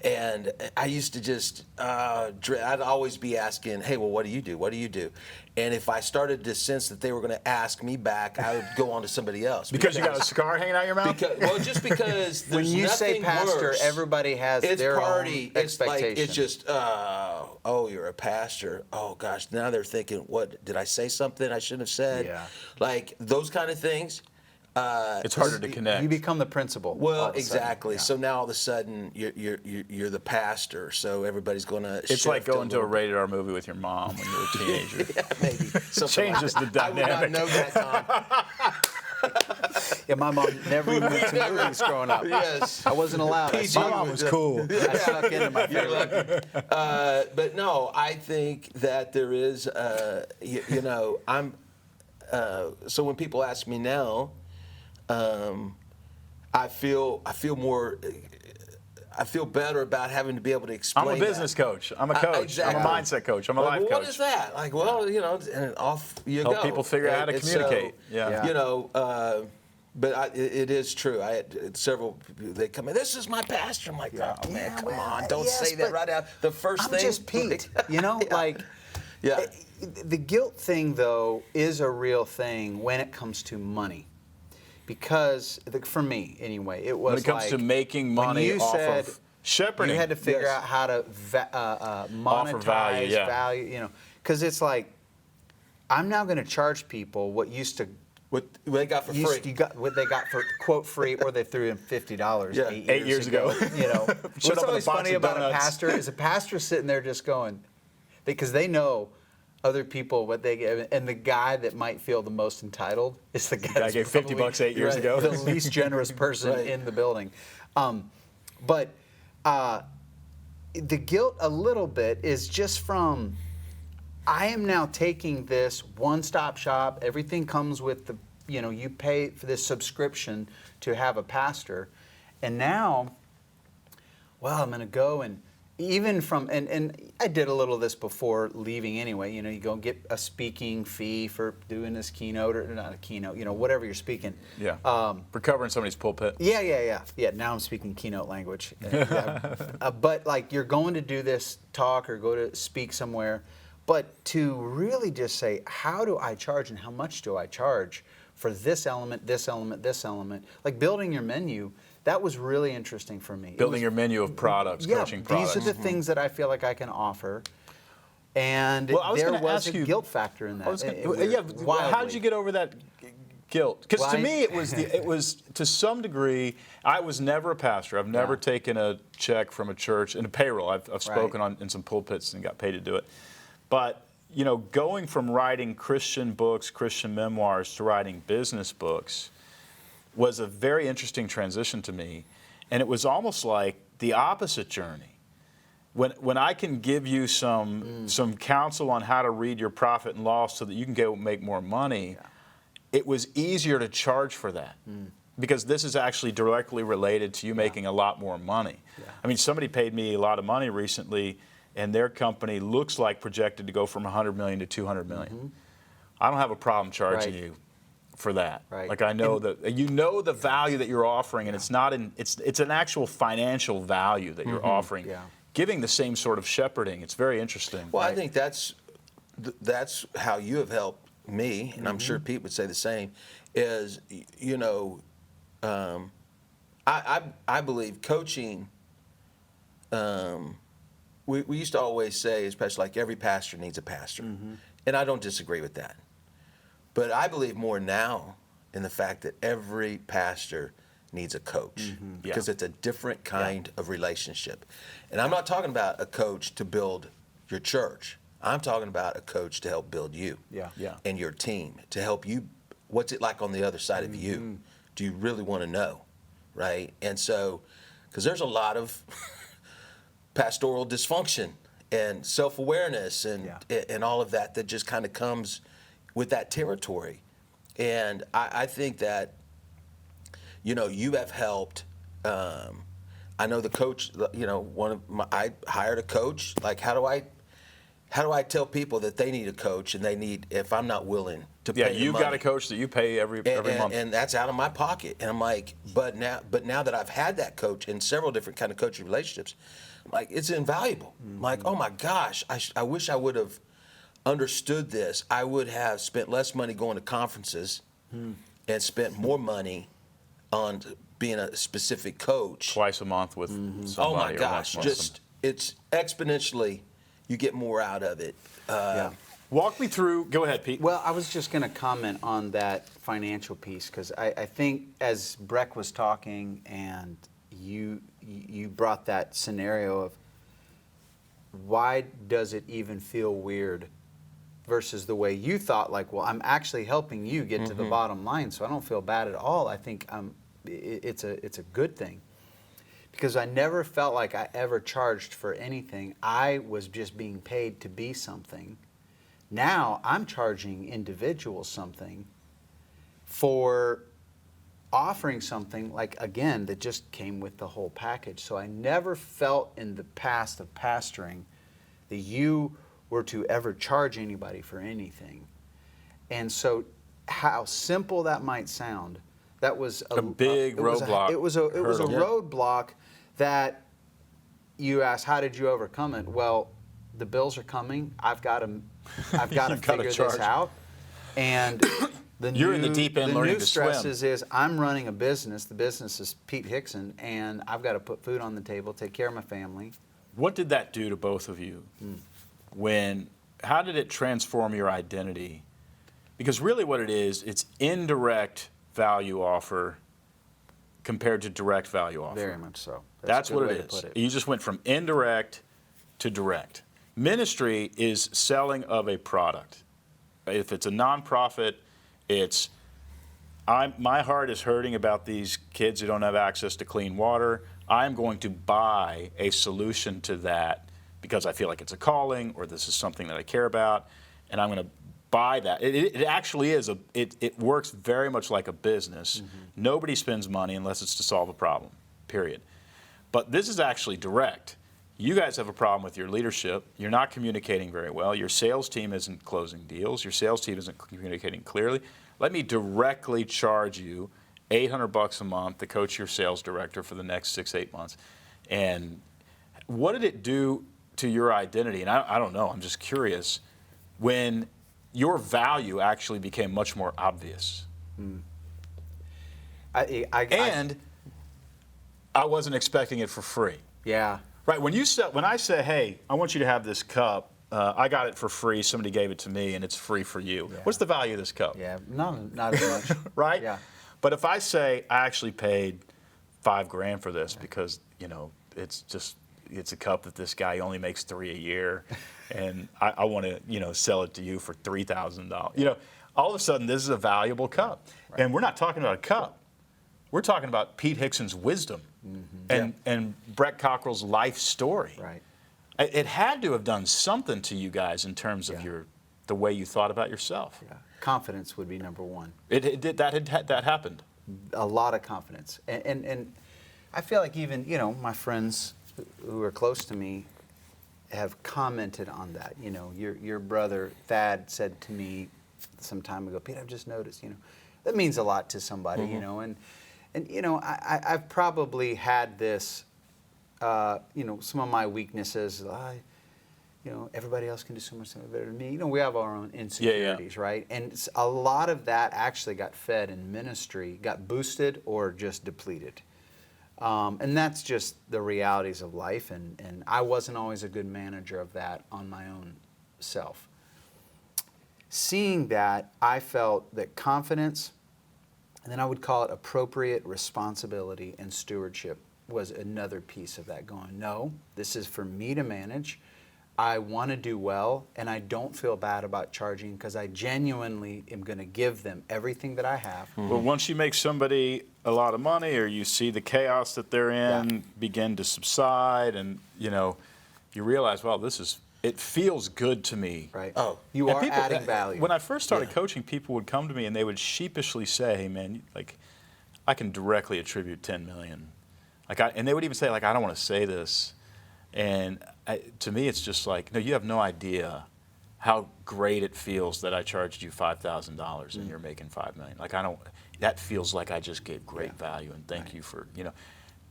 and I used to just, I'd always be asking, hey, well, what do you do? What do you do? And if I started to sense that they were going to ask me back, I would go on to somebody else. Because you got a cigar hanging out your mouth? Just because there's When you say nothing pastor, worse. everybody has It's their party. own It's like, expectation. it's just, oh, you're a pastor. Oh, gosh, now they're thinking, what, did I say something I shouldn't have said? Yeah. Like, those kind of things. It's harder to connect. You become the principal. all Well, of a sudden. exactly. Yeah. So now all of a sudden you're the pastor. So everybody's going to. It's like going to a rated R movie with your mom when you were a teenager. Yeah, maybe. Something Changes the I would not dynamic. know that, Tom. Yeah, my mom never even went to movies growing up. Yes. I wasn't allowed. I PG snuck- My mom was cool. I snuck into my favorite. But no, I think that there is, I'm. So when people ask me now, I feel better about having to be able to explain. I'm a business coach. I'm a coach. Exactly. I'm a mindset coach. I'm a life Well, coach. what is that? Like, well, and off you Help go. people figure out how to And communicate. So, Yeah. But it is true. I had several people, they come in, this is my pastor. I'm like, oh, man, come on. Don't yes, say that but right out. The first I'm thing. just Pete. Like, Yeah. the guilt thing, though, is a real thing when it comes to money. Because, for me, anyway, it was When it comes like, to making when money you off said of shepherding. you had to figure Yes. out how to monetize value, yeah. value, because it's like, I'm now going to charge people what used to What they got for free. You got what they got for quote free, or they threw in $50 Yeah. 8 years ago. Showed What's up with a always box funny of about a donuts. pastor is a pastor sitting there just going, because they know other people what they give, and the guy that might feel the most entitled is the guy guy that's gave $50 probably, 8 years right, ago. the least generous person Right. in the building. But the guilt a little bit is just from, I am now taking this one-stop shop. Everything comes with the, you pay for this subscription to have a pastor. And now, well, I'm going to go and even from, and I did a little of this before leaving anyway. You go get a speaking fee for doing this keynote, or not a keynote, whatever you're speaking. Yeah. For covering somebody's pulpit. Yeah. Now I'm speaking keynote language. But like, you're going to do this talk or go to speak somewhere, but to really just say, how do I charge and how much do I charge for this element, this element, this element? Like building your menu, that was really interesting for me. Building your menu of products, coaching products. These are the things that I feel like I can offer. And Well, I was there gonna was ask a you- guilt factor in that. How did you get over that guilt? Because Well, to me, it was to some degree. I was never a pastor. I've never taken a check from a church in a payroll. I've spoken in some pulpits and got paid to do it. But going from writing Christian books, Christian memoirs, to writing business books was a very interesting transition to me, and it was almost like the opposite journey. When I can give you some counsel on how to read your profit and loss so that you can go make more money, it was easier to charge for that because this is actually directly related to you making a lot more money. Yeah. I mean, somebody paid me a lot of money recently, and their company looks like projected to go from 100 million to 200 million. I don't have a problem charging you for that. Right. Like I know that the value that you're offering, and it's not it's an actual financial value that you're offering. Yeah. Giving the same sort of shepherding. It's very interesting. Well, I think that's how you have helped me, and I'm sure Pete would say the same. Is I believe coaching. We used to always say, especially like every pastor needs a pastor, and I don't disagree with that. But I believe more now in the fact that every pastor needs a coach because it's a different kind of relationship. And I'm not talking about a coach to build your church. I'm talking about a coach to help build you and your team, to help you. What's it like on the other side of you? Do you really want to know, right? And so, because there's a lot of pastoral dysfunction and self-awareness and all of that that just kind of comes with that territory. And I think that, you have helped. I know the coach, I hired a coach. Like, how do I tell people that they need a coach and they need, if I'm not willing to pay you've money? got a coach that you pay every month. And that's out of my pocket. And I'm like, but now that I've had that coach in several different kind of coaching relationships, I'm like, it's invaluable. I'm like, oh my gosh, I wish I would have understood this. I would have spent less money going to conferences and spent more money on being a specific coach. Twice a month with somebody. Oh my or gosh, once it's exponentially, you get more out of it. Walk me through. Go ahead, Pete. Well, I was just going to comment on that financial piece because I think as Brek was talking and you brought that scenario of why does it even feel weird versus the way you thought, like, well, I'm actually helping you get to the bottom line, so I don't feel bad at all. I think it's a good thing because I never felt like I ever charged for anything. I was just being paid to be something. Now I'm charging individuals something for offering something, like, again, that just came with the whole package. So I never felt in the past of pastoring that you were to ever charge anybody for anything. And so how simple that might sound, that was a big roadblock. It was a roadblock that you asked, how did you overcome it? Well, the bills are coming. I've got to figure this out. And You're in the deep end learning to swim. The new stress is I'm running a business. The business is Pete Hixson, and I've got to put food on the table, take care of my family. What did that do to both of you? How did it transform your identity? Because really what it is, it's indirect value offer compared to direct value offer. Very much so. That's a good what way it to is. put it. You just went from indirect to direct. Ministry is selling of a product. If it's a nonprofit, it's my heart is hurting about these kids who don't have access to clean water. I'm going to buy a solution to that because I feel like it's a calling or this is something that I care about, and I'm going to buy that. It actually is it works very much like a business. Nobody spends money unless it's to solve a problem, period. But this is actually direct. You guys have a problem with your leadership. You're not communicating very well. Your sales team isn't closing deals. Your sales team isn't communicating clearly. Let me directly charge you $800 a month to coach your sales director for the next 6-8 months. And what did it do to your identity? And I don't know. I'm just curious. When your value actually became much more obvious. I wasn't expecting it for free. Yeah. Right. When I say, hey, I want you to have this cup, I got it for free. Somebody gave it to me, and it's free for you. Yeah. What's the value of this cup? Yeah, not as much. Right. Yeah. But if I say I actually paid $5,000 for this because it's a cup that this guy only makes 3 a year, and I want to sell it to you for $3,000. All of a sudden this is a valuable cup, and we're not talking about a cup. We're talking about Pete Hixson's wisdom and Brek Cockrell's life story. Right. It had to have done something to you guys in terms of the way you thought about yourself. Yeah. Confidence would be number one. It did that happened. A lot of confidence, and I feel like even my friends who are close to me have commented on that. Your brother Thad said to me some time ago, Pete, I've just noticed. That means a lot to somebody. And I've probably had this. Some of my weaknesses. Everybody else can do so much better than me. We have our own insecurities, right? And a lot of that actually got fed in ministry, got boosted or just depleted. And that's just the realities of life. And I wasn't always a good manager of that on my own self. Seeing that, I felt that confidence, and then I would call it appropriate responsibility and stewardship, was another piece of that going, no, this is for me to manage. I want to do well, and I don't feel bad about charging because I genuinely am going to give them everything that I have. Well, once you make somebody a lot of money, or you see the chaos that they're in Yeah. begin to subside, and you realize, well, it feels good to me. Right. Oh. You And are people- adding value. When I first started coaching, people would come to me and they would sheepishly say, "Hey, man, like, I can directly attribute 10 million." And they would even say, like, "I don't want to say this," and to me, it's just like, no, you have no idea how great it feels that I charged you $5,000 and you're making $5 million. Like, that feels like I just gave great value, and thank you for,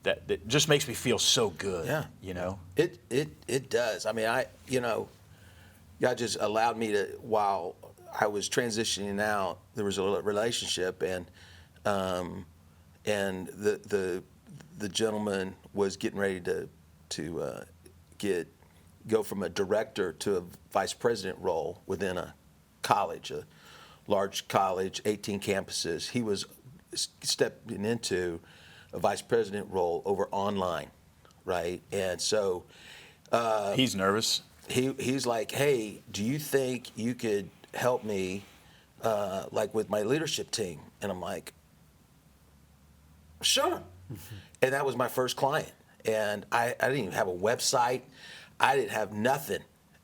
that just makes me feel so good. Yeah. It does. I mean, God just allowed me to, while I was transitioning out, there was a relationship, and the gentleman was getting ready to go from a director to a vice president role within a college, a large college, 18 campuses. He was stepping into a vice president role over online, right? And so He's nervous. he's like, "Hey, do you think you could help me, like with my leadership team?" And I'm like, "Sure." And that was my first client. And I didn't even have a website. I didn't have nothing.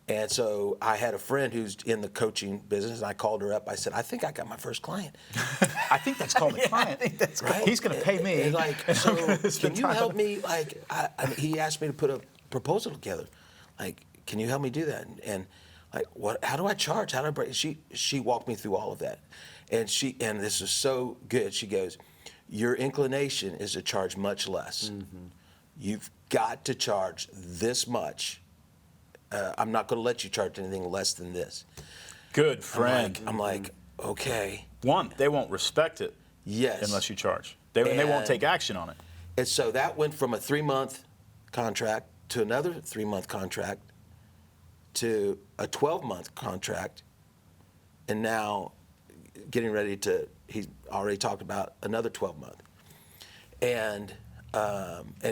And so I had a friend who's in the coaching business, and I called her up. I said, "I think I got my first client." I think that's called a client. I think that's Right? He's going to pay me. And like, so can spend you time help with me? Like, he asked me to put a proposal together. Like, can you help me do that? And like, what? How do I charge? How do I break? She walked me through all of that, and this is so good. She goes, "Your inclination is to charge much less. You've got to charge this much. I'm not going to let you charge anything less than this." Good friend. I'm like, okay. One, they won't respect it Yes. unless you charge. And they won't And- take action on it. And so that went from a 3-month contract to another 3-month contract to a 12-month contract, and now getting ready to, he's already talked about another 12-month. And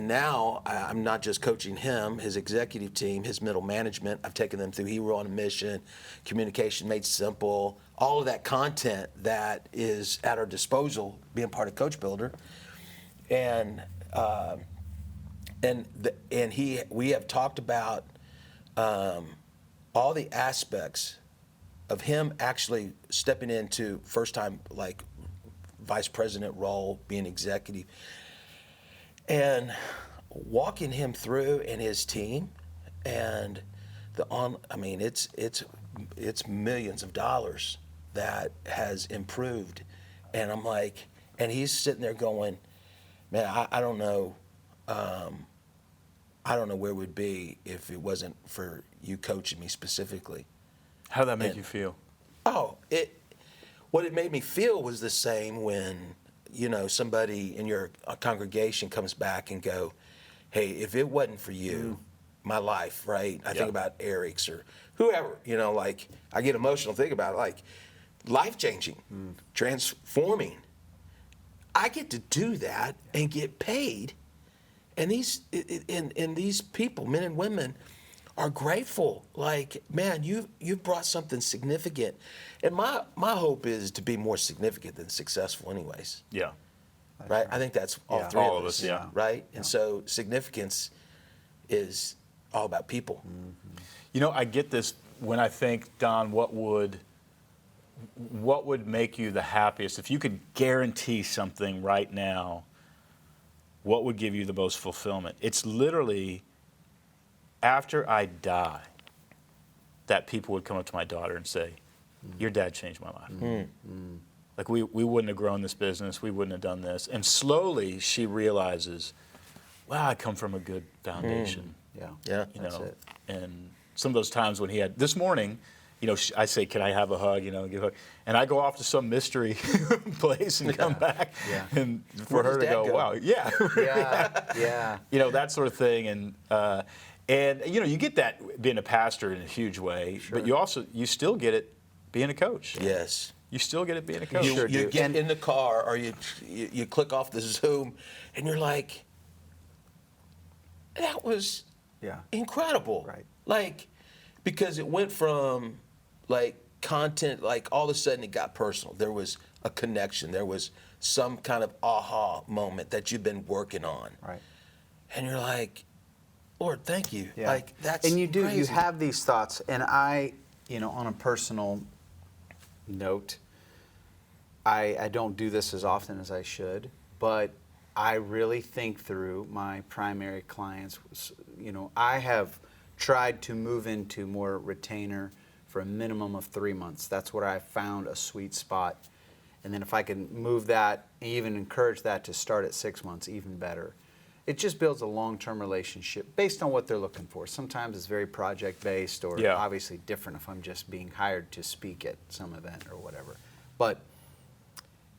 now I'm not just coaching him, his executive team, his middle management. I've taken them through Hero on a Mission, Communication Made Simple, all of that content that is at our disposal, being part of Coach Builder. And we have talked about all the aspects of him actually stepping into first time like vice president role, being executive, and walking him through and his team, and it's millions of dollars that has improved, and I'm like, and he's sitting there going, "Man, I don't know. I don't know where we'd be if it wasn't for you coaching me specifically." How did that make you feel? Oh, what it made me feel was the same when, somebody in your congregation comes back and go, "Hey, if it wasn't for you, my life," right? I think about Eric's or whoever, like I get emotional thinking about it, like life-changing, transforming. I get to do that and get paid. And these people, men and women, are grateful. Like, "Man, you've brought something significant." And my hope is to be more significant than successful anyways. Yeah. Right? I think that's all three All of of us. us, yeah. Right? And so significance is all about people. I get this when I think, Don, what would make you the happiest? If you could guarantee something right now, what would give you the most fulfillment? It's literally after I die that people would come up to my daughter and say, "Your dad changed my life." Like we wouldn't have grown this business, we wouldn't have done this. And slowly she realizes, wow, I come from a good foundation. Yeah. Yeah. That's it. And some of those times when this morning, I say, "Can I have a hug?" Give a hug. And I go off to some mystery place and come back, and for Where her does to Dad go, go? "Wow, yeah." Yeah. That sort of thing. And you get that being a pastor in a huge way, but you still get it being a coach. Yes. You still get it being a coach. sure You do. get And- in the car or you click off the Zoom and you're like, that was incredible. Right. Like, because it went from like content, like all of a sudden it got personal. There was a connection. There was some kind of aha moment that you've been working on. Right. And you're like, Lord, thank you. Yeah. Like, that's and you do. crazy. You have these thoughts, and I, on a personal note, I don't do this as often as I should, but I really think through my primary clients. I have tried to move into more retainer for a minimum of 3 months. That's where I found a sweet spot. And then if I can move that, even encourage that to start at 6 months, even better. It just builds a long-term relationship based on what they're looking for. Sometimes it's very project-based or obviously different if I'm just being hired to speak at some event or whatever.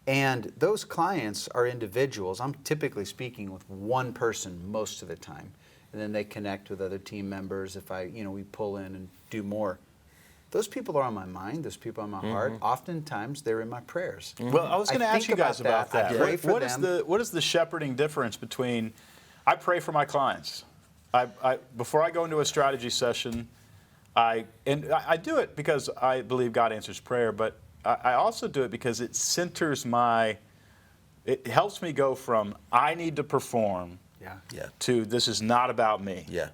And those clients are individuals. I'm typically speaking with one person most of the time. And then they connect with other team members if we pull in and do more. Those people are on my mind. Those people are on my heart. Oftentimes, they're in my prayers. Well, I was going to ask you guys about that. I pray for them. What is the shepherding difference between? I pray for my clients. Before I go into a strategy session, I do it because I believe God answers prayer, but I also do it because it centers it helps me go from I need to perform to this is not about me. Yeah.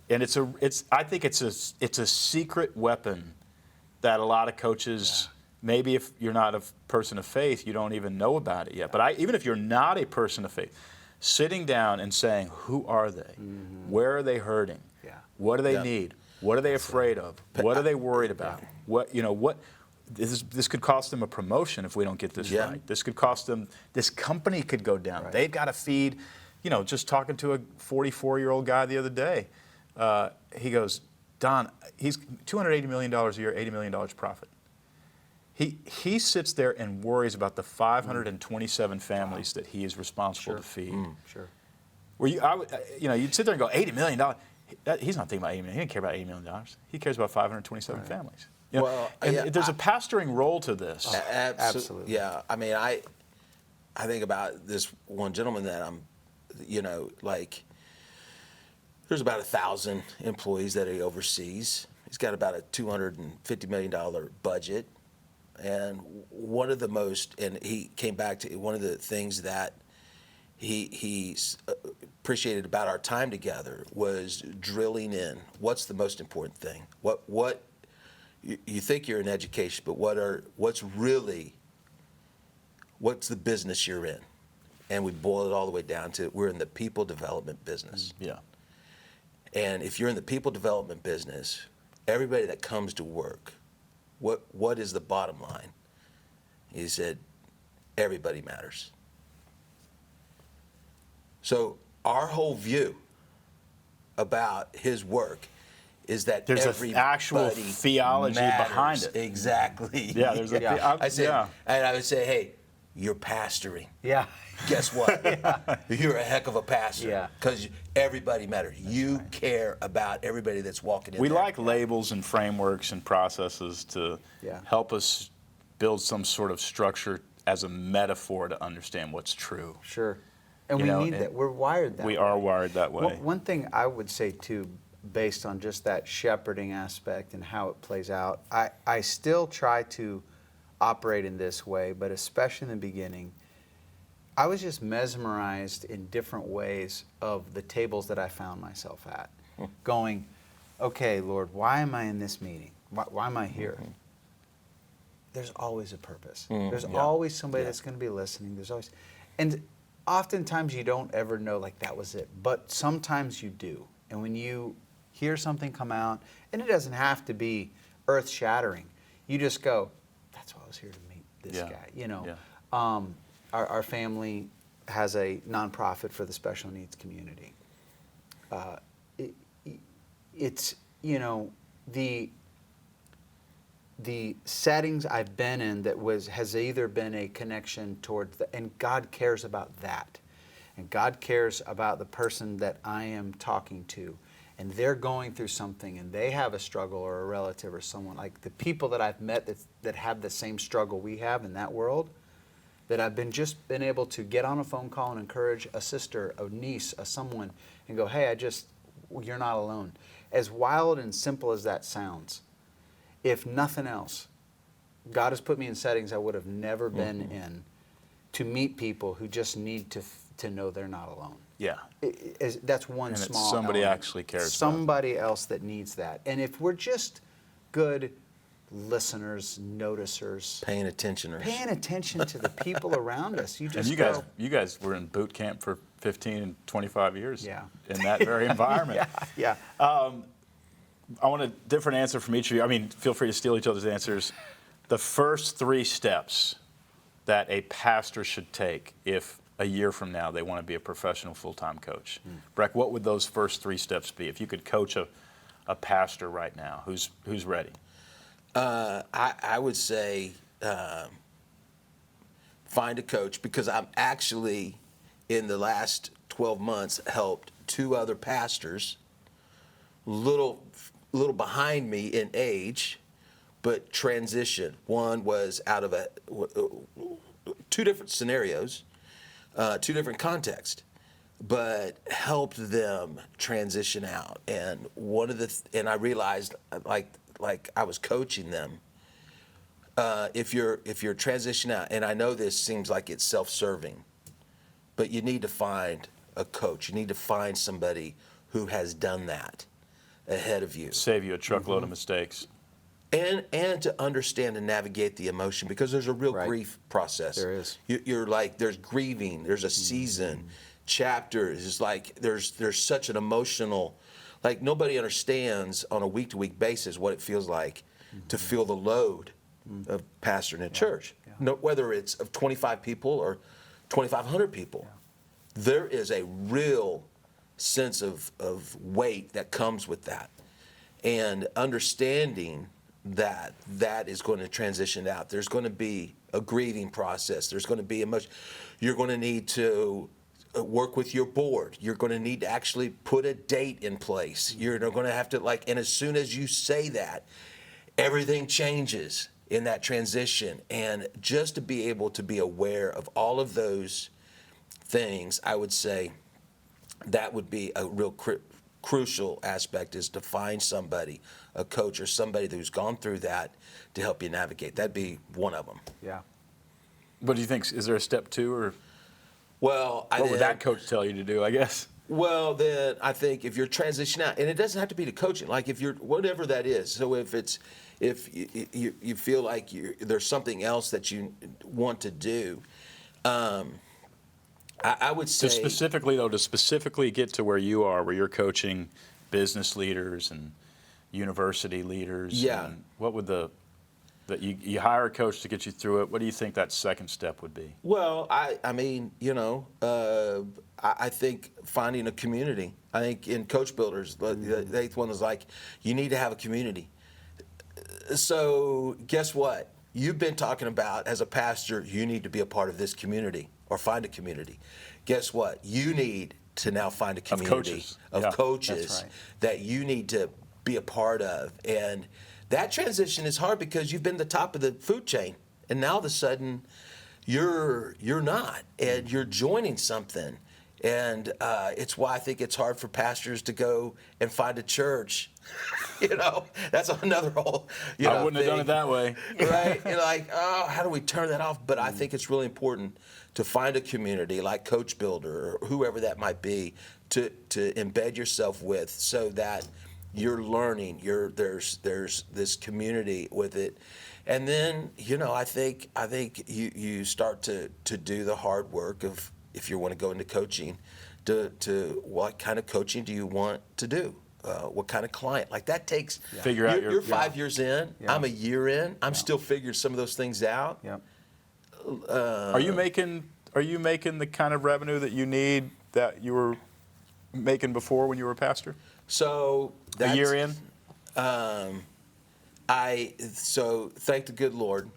And I think it's a secret weapon that a lot of coaches, maybe if you're not a person of faith, you don't even know about it yet. But even if you're not a person of faith, sitting down and saying, who are they? Mm-hmm. Where are they hurting? Yeah. What do they need? What are they afraid of? What are they worried about? This could cost them a promotion if we don't get this right. This could cost them, this company could go down. Right. They've got to feed, just talking to a 44-year-old guy the other day. He goes, Don, he's $280 million a year, $80 million profit. He sits there and worries about the 527 families that he is responsible to feed. Sure. Where you'd sit there and go, $80 million. He's not thinking about $80 million. He doesn't care about $80 million. He cares about 527 families. There's a pastoring role to this. Absolutely. Yeah. I mean, I think about this one gentleman that I'm, there's about 1,000 employees that he oversees. He's got about a $250 million budget. And he came back to one of the things that he appreciated about our time together was drilling in. What's the most important thing? What you think you're in education, but what's the business you're in? And we boil it all the way down to we're in the people development business. Yeah. And if you're in the people development business, everybody that comes to work, what is the bottom line? He said, everybody matters. So our whole view about his work is that there's an actual theology matters. Behind it. Exactly. Yeah, there's a and I would say, hey, you're pastoring. Yeah. Guess what? You're a heck of a pastor. Because everybody matters. You care about everybody that's walking in We there. like labels and frameworks and processes to help us build some sort of structure as a metaphor to understand what's true. Sure. And we need that. We're wired that way. We are wired that way. One thing I would say, too, based on just that shepherding aspect and how it plays out, I still try to operate in this way, but especially in the beginning, I was just mesmerized in different ways of the tables that I found myself at. Going, okay, Lord, why am I in this meeting? Why am I here? There's always a purpose. There's always somebody that's going to be listening. There's always, and oftentimes you don't ever know like that was it, but sometimes you do. And when you hear something come out, and it doesn't have to be earth-shattering, you just go, that's why I was here to meet this guy. Our family has a nonprofit for the special needs community. It's the settings I've been in that has either been a connection towards and God cares about that. And God cares about the person that I am talking to. And they're going through something and they have a struggle, or a relative or someone. Like the people that I've met that have the same struggle we have in that world, that I've been able to get on a phone call and encourage a sister, a niece, someone, and go, hey, you're not alone. As wild and simple as that sounds, if nothing else, God has put me in settings I would have never been in to meet people who just need to know they're not alone. Yeah. That's one And small somebody element. actually cares. Somebody else that needs that. And if we're just good listeners, noticers, Paying attention to the people around us, you just And you guys were in boot camp for 15 and 25 years. Yeah. In that very environment. yeah. I want a different answer from each of you. I mean, feel free to steal each other's answers. The first 3 steps that a pastor should take if a year from now they want to be a professional full-time coach. Brek, what would those first 3 steps be if you could coach a pastor right now who's ready? I would say find a coach, because I'm actually, in the last 12 months, helped 2 other pastors, little behind me in age, but transition. One was out of 2 different scenarios, 2 different contexts, but helped them transition out. And and I realized, like I was coaching them. If you're transitioning out, and I know this seems like it's self-serving, but you need to find a coach. You need to find somebody who has done that ahead of you. Save you a truckload of mistakes. And to understand and navigate the emotion, because there's a real grief process. There is. You're like, there's grieving, there's a season, chapters. It's like there's such an emotional, like nobody understands on a week-to-week basis what it feels like to feel the load of pastoring a church. Yeah. No, whether it's of 25 people or 2,500 people. There is a real sense of weight that comes with that. And understanding that is going to transition out. There's going to be a grieving process. There's going to be emotion. You're going to need to work with your board. You're going to need to actually put a date in place. You're going to have to, and as soon as you say that, everything changes in that transition. And just to be able to be aware of all of those things, I would say that would be a real crucial aspect, is to find somebody, a coach or somebody who's gone through that, to help you navigate. That'd be one of them. Yeah. What do you think? Is there a step 2, or well, what would that coach tell you to do, I guess? Well, then I think if you're transitioning out, and it doesn't have to be to coaching, like if you're, whatever that is. So if you feel like there's something else that you want to do, I would say, to specifically get to where you are, where you're coaching business leaders and university leaders. Yeah. And what would you hire a coach to get you through it? What do you think that second step would be? Well, I mean, I think finding a community. I think in Coach Builders, the 8th one is like, you need to have a community. So guess what? You've been talking about, as a pastor, you need to be a part of this community or find a community. Guess what? You need to now find a community of coaches that you need to be a part of. And that transition is hard, because you've been the top of the food chain, and now all of a sudden you're not, and you're joining something. And it's why I think it's hard for pastors to go and find a church. That's another whole I wouldn't have done it that way. Right? You're like, oh, how do we turn that off? But I think it's really important to find a community like Coach Builder or whoever that might be to embed yourself with, so that you're learning. There's this community with it. And then, I think you start to do the hard work of, if you want to go into coaching, to what kind of coaching do you want to do? What kind of client? Like that takes. Figure out you're 5 years in. Yeah. I'm a year in. I'm still figuring some of those things out. Yeah. Are you making the kind of revenue that you need, that you were making before when you were a pastor? So A year in? So thank the good Lord,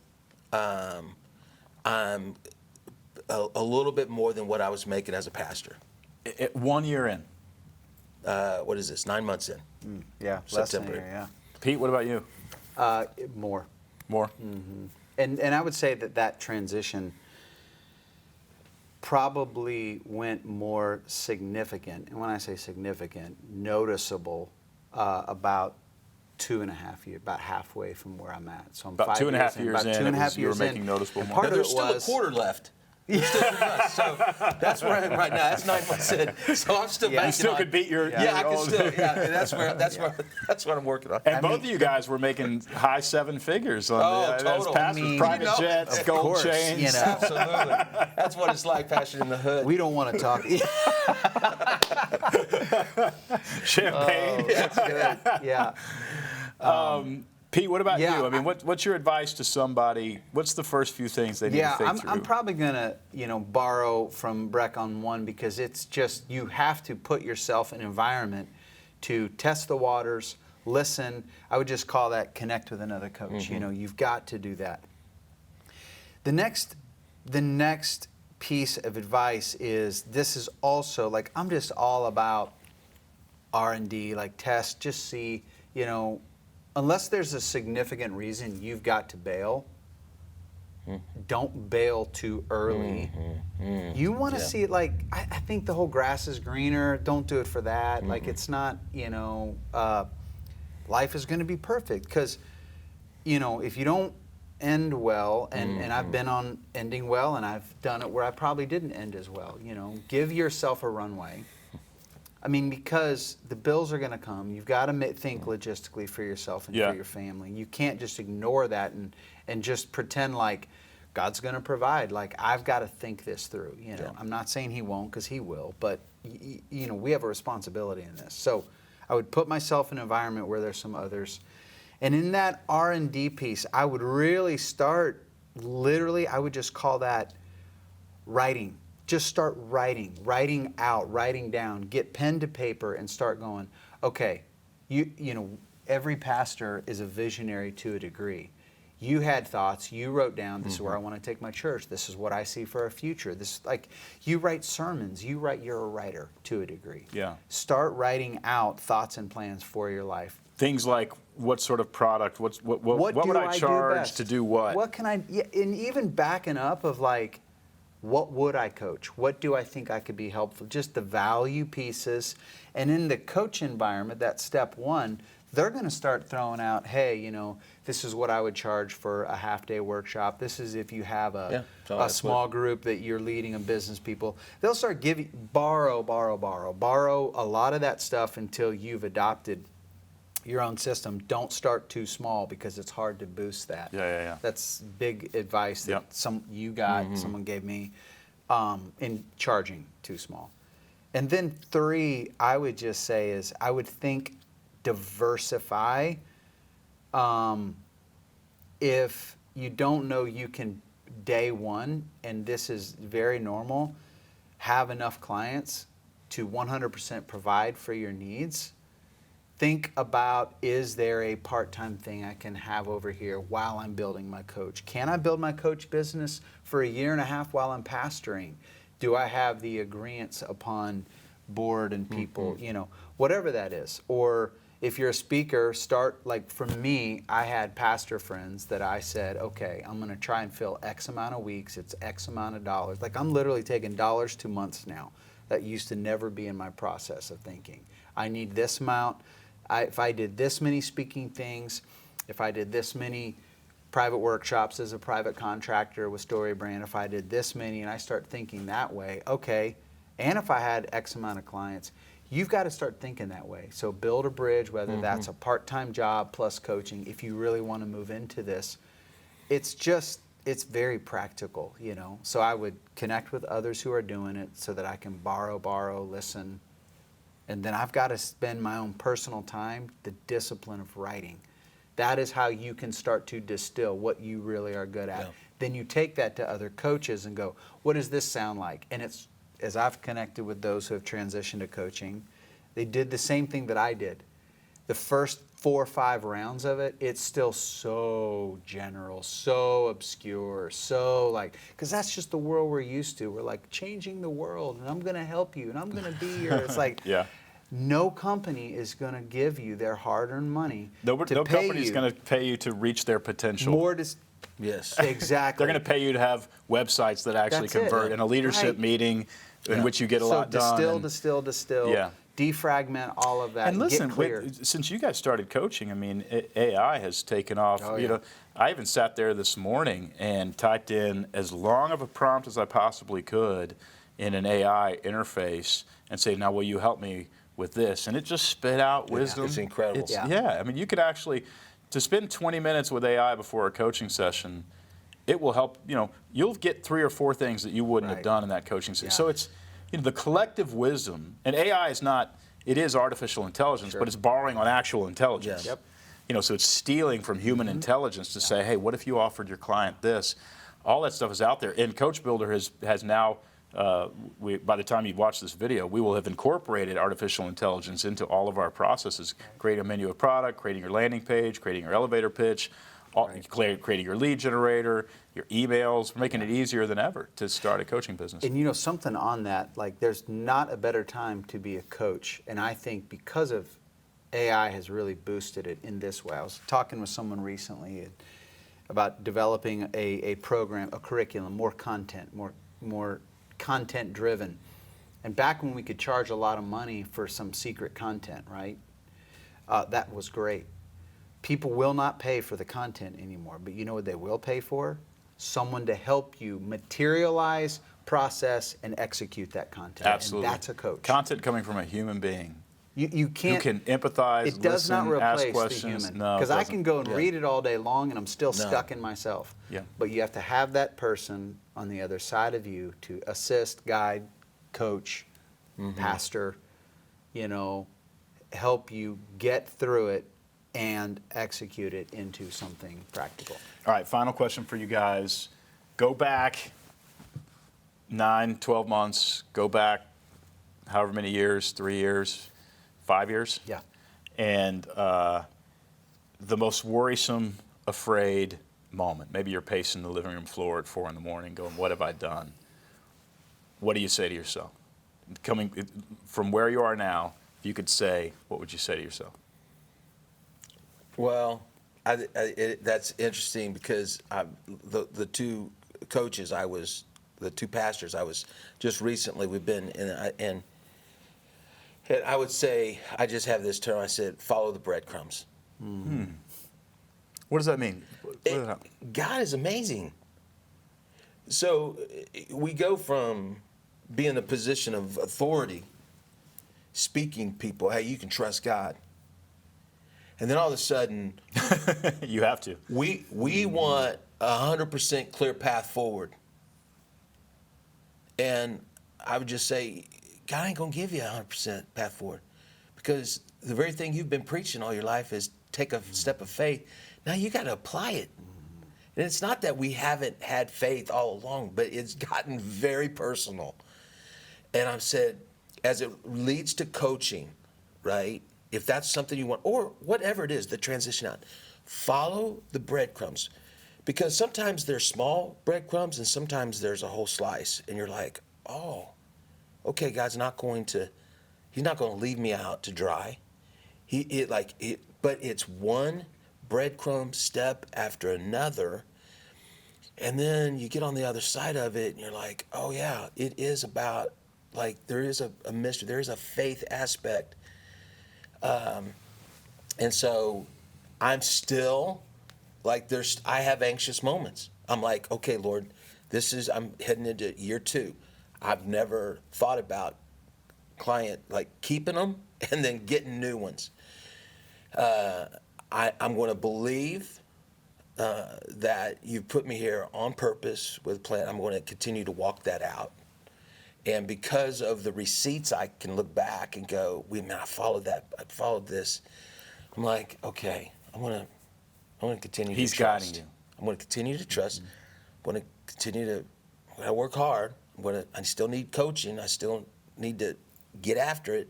I'm a little bit more than what I was making as a pastor. 1 year in. What is this? 9 months in. Yeah, less than a September. year, Pete, what about you? yeah. More. More? And I would say that transition probably went more significant, and when I say significant, noticeable, about 2.5 years, about halfway from where I'm at. So I'm About 2.5 years in, about 2.5 you were years making in. noticeable And more. part Now, of there's it still was, a quarter left. There's still 3 months. So that's where I am right now. That's 9 months in. So I'm still Yeah. banking You still on- could beat your Yeah, I can old- still. Yeah, and that's what I'm working on. And both of you guys were making high 7 figures on as total. pastors, I mean, private you know, jets, of gold course, chains. you know. Absolutely. That's what it's like, pastoring in the hood. we don't want to talk. Champagne. That's good. Yeah. Pete, what about Yeah, you? I mean, what's your advice to somebody? What's the first few things they need to think through? I'm probably gonna, borrow from Brek on one, because it's just, you have to put yourself in an environment to test the waters, listen. I would just call that connect with another coach. You've got to do that. The next piece of advice is, this is also, like, I'm just all about R&D, like test, just see, unless there's a significant reason you've got to bail, don't bail too early. You want to see it, like, I think the whole grass is greener. Don't do it for that. Like, it's not, life is going to be perfect. Because, if you don't end well, and I've been on ending well, and I've done it where I probably didn't end as well, give yourself a runway. I mean, because the bills are going to come. You've got to think logistically for yourself and for your family. You can't just ignore that and just pretend like God's going to provide. Like, I've got to think this through. I'm not saying He won't, because He will, but we have a responsibility in this. So I would put myself in an environment where there's some others, and in that R&D piece, I would really start. Literally, I would just call that writing. Just start writing out, writing down, get pen to paper and start going, okay, every pastor is a visionary to a degree. You had thoughts, you wrote down, this is where I want to take my church, this is what I see for our future. This, like, you write sermons, you're a writer to a degree. Yeah. Start writing out thoughts and plans for your life. Things like, what sort of product, what would I charge to do what? What can I, and even backing up of, like, what would I coach? What do I think I could be helpful? Just the value pieces. And in the coach environment, that's step one, they're going to start throwing out, hey, this is what I would charge for a half-day workshop. This is if you have a small group that you're leading of business people. They'll start borrow a lot of that stuff until you've adopted your own system. Don't start too small, because it's hard to boost that. Yeah. That's big advice that someone gave me, in charging too small. And then 3, I would just say is, I would think diversify. If you don't know, you can day one, and this is very normal, have enough clients to 100% provide for your needs. Think about, is there a part-time thing I can have over here while I'm building my coach? Can I build my coach business for 1.5 years while I'm pastoring? Do I have the agreements upon board and people, whatever that is? Or if you're a speaker, start, like, for me, I had pastor friends that I said, okay, I'm going to try and fill X amount of weeks. It's X amount of dollars. Like, I'm literally taking dollars to months now. That used to never be in my process of thinking. I need this amount. If I did this many speaking things, if I did this many private workshops as a private contractor with Story Brand, if I did this many, and I start thinking that way, okay, and if I had X amount of clients, you've got to start thinking that way. So build a bridge, whether that's a part-time job plus coaching, if you really want to move into this. It's very practical, So I would connect with others who are doing it so that I can borrow, listen. And then I've got to spend my own personal time, the discipline of writing. That is how you can start to distill what you really are good at. Yeah. Then you take that to other coaches and go, what does this sound like? And it's, as I've connected with those who have transitioned to coaching, they did the same thing that I did. the first 4 or 5 rounds of it, it's still so general, so obscure, so like, because that's just the world we're used to. We're like changing the world, and I'm going to help you, and I'm going to be here. It's like, Yeah. no company is going to give you their hard-earned money No to pay company is you going to pay you to reach their potential. more to. Yes. Exactly. They're going to pay you to have websites that actually That's it. convert in a leadership Right. meeting in Yeah. which you get a lot done. Distill. Yeah. Defragment all of that. And listen, get clear. since you guys started coaching, I mean, AI has taken off. Oh, You yeah. know, I even sat there this morning and typed in as long of a prompt as I possibly could in an AI interface and say, now will you help me with this? And it just spit out wisdom. It's incredible. Yeah. I mean, you could actually, to spend 20 minutes with AI before a coaching session, it will help, you know, you'll get 3 or 4 things that you wouldn't have Right. done in that coaching session. Yeah. So it's, you know, the collective wisdom, and AI is not, it is artificial intelligence, but it's borrowing on actual intelligence. Yes. Yep. You know, so it's stealing from human intelligence to say, hey, what if you offered your client this? All that stuff is out there. And Coach Builder has now, by the time you watch this video, we will have incorporated artificial intelligence into all of our processes. Creating a menu of product, creating your landing page, creating your elevator pitch, creating your lead generator, your emails, making it easier than ever to start a coaching business. And you know, something on that, like there's not a better time to be a coach. And I think because of AI has really boosted it in this way. I was talking with someone recently about developing a program, a curriculum, more content, more content driven. And back when we could charge a lot of money for some secret content, right? That was great. People will not pay for the content anymore, but you know what they will pay for? Someone to help you materialize, process, and execute that content. Absolutely. And that's a coach. Content coming from a human being. You can't. Who can empathize, It does listen, not ask replace questions. the human. No, it Because I doesn't. can go and Yeah. read it all day long, and I'm still No. stuck in myself. Yeah. But you have to have that person on the other side of you to assist, guide, coach, pastor, you know, help you get through it and execute it into something practical. All right, final question for you guys. Go back 9, 12 months, go back however many years, 3 years, 5 years. Yeah. And the most worrisome, afraid moment. Maybe you're pacing the living room floor at 4 in the morning going, what have I done? What do you say to yourself? Coming from where you are now, if you could say, what would you say to yourself? Well, that's interesting because the 2 coaches the 2 pastors I was just recently, we've been in, and I would say, I just have this term, I said, follow the breadcrumbs. What does that mean? God is amazing. So we go from being in a position of authority, speaking people, hey, you can trust God. And then all of a sudden, You have to. we want 100% clear path forward. And I would just say, God ain't going to give you 100% path forward, because the very thing you've been preaching all your life is take a step of faith. Now you got to apply it. And it's not that we haven't had faith all along, but it's gotten very personal. And I've said, as it leads to coaching, right? If that's something you want, or whatever it is, the transition out, follow the breadcrumbs. Because sometimes they're small breadcrumbs and sometimes there's a whole slice. And you're like, oh, okay, God's not going to, he's not going to leave me out to dry. But it's one breadcrumb step after another. And then you get on the other side of it and you're like, oh yeah, it is about, like, there is a mystery, there is a faith aspect. And so I'm still, like, I have anxious moments. I'm like, okay, Lord, I'm heading into year 2. I've never thought about client, like, keeping them and then getting new ones. I'm going to believe that you've put me here on purpose with a plan. I'm going to continue to walk that out. And because of the receipts, I can look back and go, I followed that. I followed this. I'm like, okay, I'm going to continue He's to trust. guiding you. I'm going to continue to trust. I'm going to continue to work hard. I still need coaching. I still need to get after it.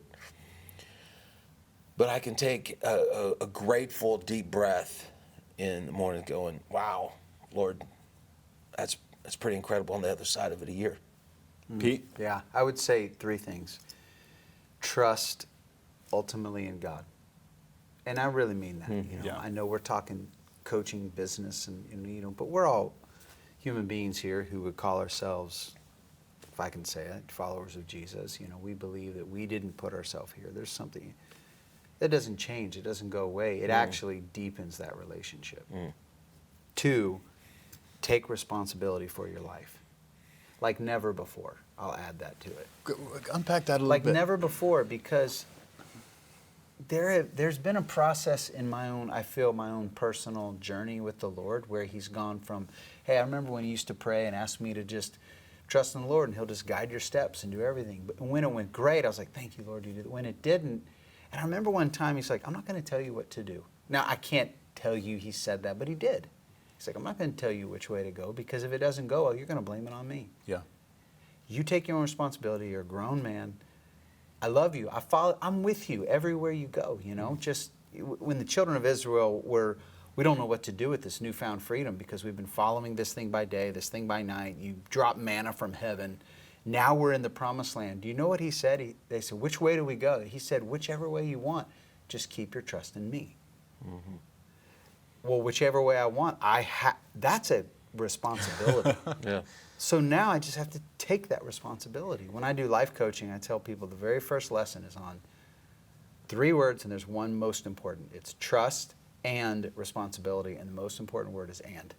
But I can take a grateful, deep breath in the morning going, wow, Lord, that's pretty incredible on the other side of it a year. Pete? Yeah, I would say three things. Trust ultimately in God. And I really mean that. Yeah. I know we're talking coaching business and but we're all human beings here who would call ourselves, if I can say it, followers of Jesus. We believe that we didn't put ourselves here. There's something that doesn't change. It doesn't go away. It actually deepens that relationship. 2, take responsibility for your life. Like never before. I'll add that to it. Unpack that a little Like bit. never before, because there's been a process in my own personal journey with the Lord where he's gone from, hey, I remember when he used to pray and ask me to just trust in the Lord and he'll just guide your steps and do everything. But when it went great, I was like, thank you, Lord, you did it. When it didn't, and I remember one time he's like, I'm not going to tell you what to do. Now, I can't tell you he said that, but he ddid. He's like, I'm not going to tell you which way to go, because if it doesn't go well, you're going to blame it on me. Yeah. You take your own responsibility. You're a grown man. I love you. I'm with you everywhere you go. Just when the children of Israel we don't know what to do with this newfound freedom because we've been following this thing by day, this thing by night. You drop manna from heaven. Now we're in the promised land. Do you know what he said? They said, which way do we go? He said, whichever way you want, just keep your trust in me. Mm-hmm. Well, whichever way I want, that's a responsibility. Yeah. So now I just have to take that responsibility. When I do life coaching, I tell people the very first lesson is on 3 words, and there's one most important. It's trust and responsibility, and the most important word is and.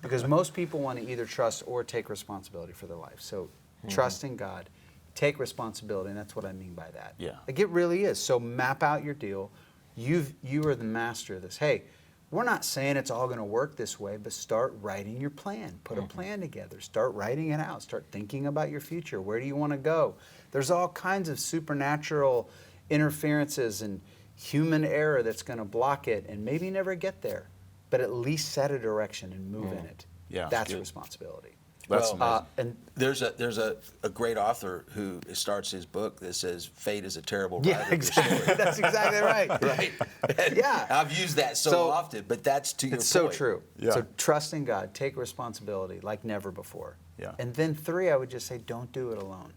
Because most people want to either trust or take responsibility for their life. So trust in God, take responsibility, and that's what I mean by that. Yeah. Like it really is. So map out your deal. You are the master of this. Hey, we're not saying it's all going to work this way, but start writing your plan. Put a plan together. Start writing it out. Start thinking about your future. Where do you want to go? There's all kinds of supernatural interferences and human error that's going to block it and maybe never get there, but at least set a direction and move in it. Yeah, that's good. responsibility. That's Well, amazing. And There's a great author who starts his book that says fate is a terrible yeah, writer. exactly. That's exactly right. Right. And Yeah. I've used that so often, but that's to your It's point. so true. Yeah. So trust in God, take responsibility like never before. Yeah. And then 3, I would just say, don't do it alone.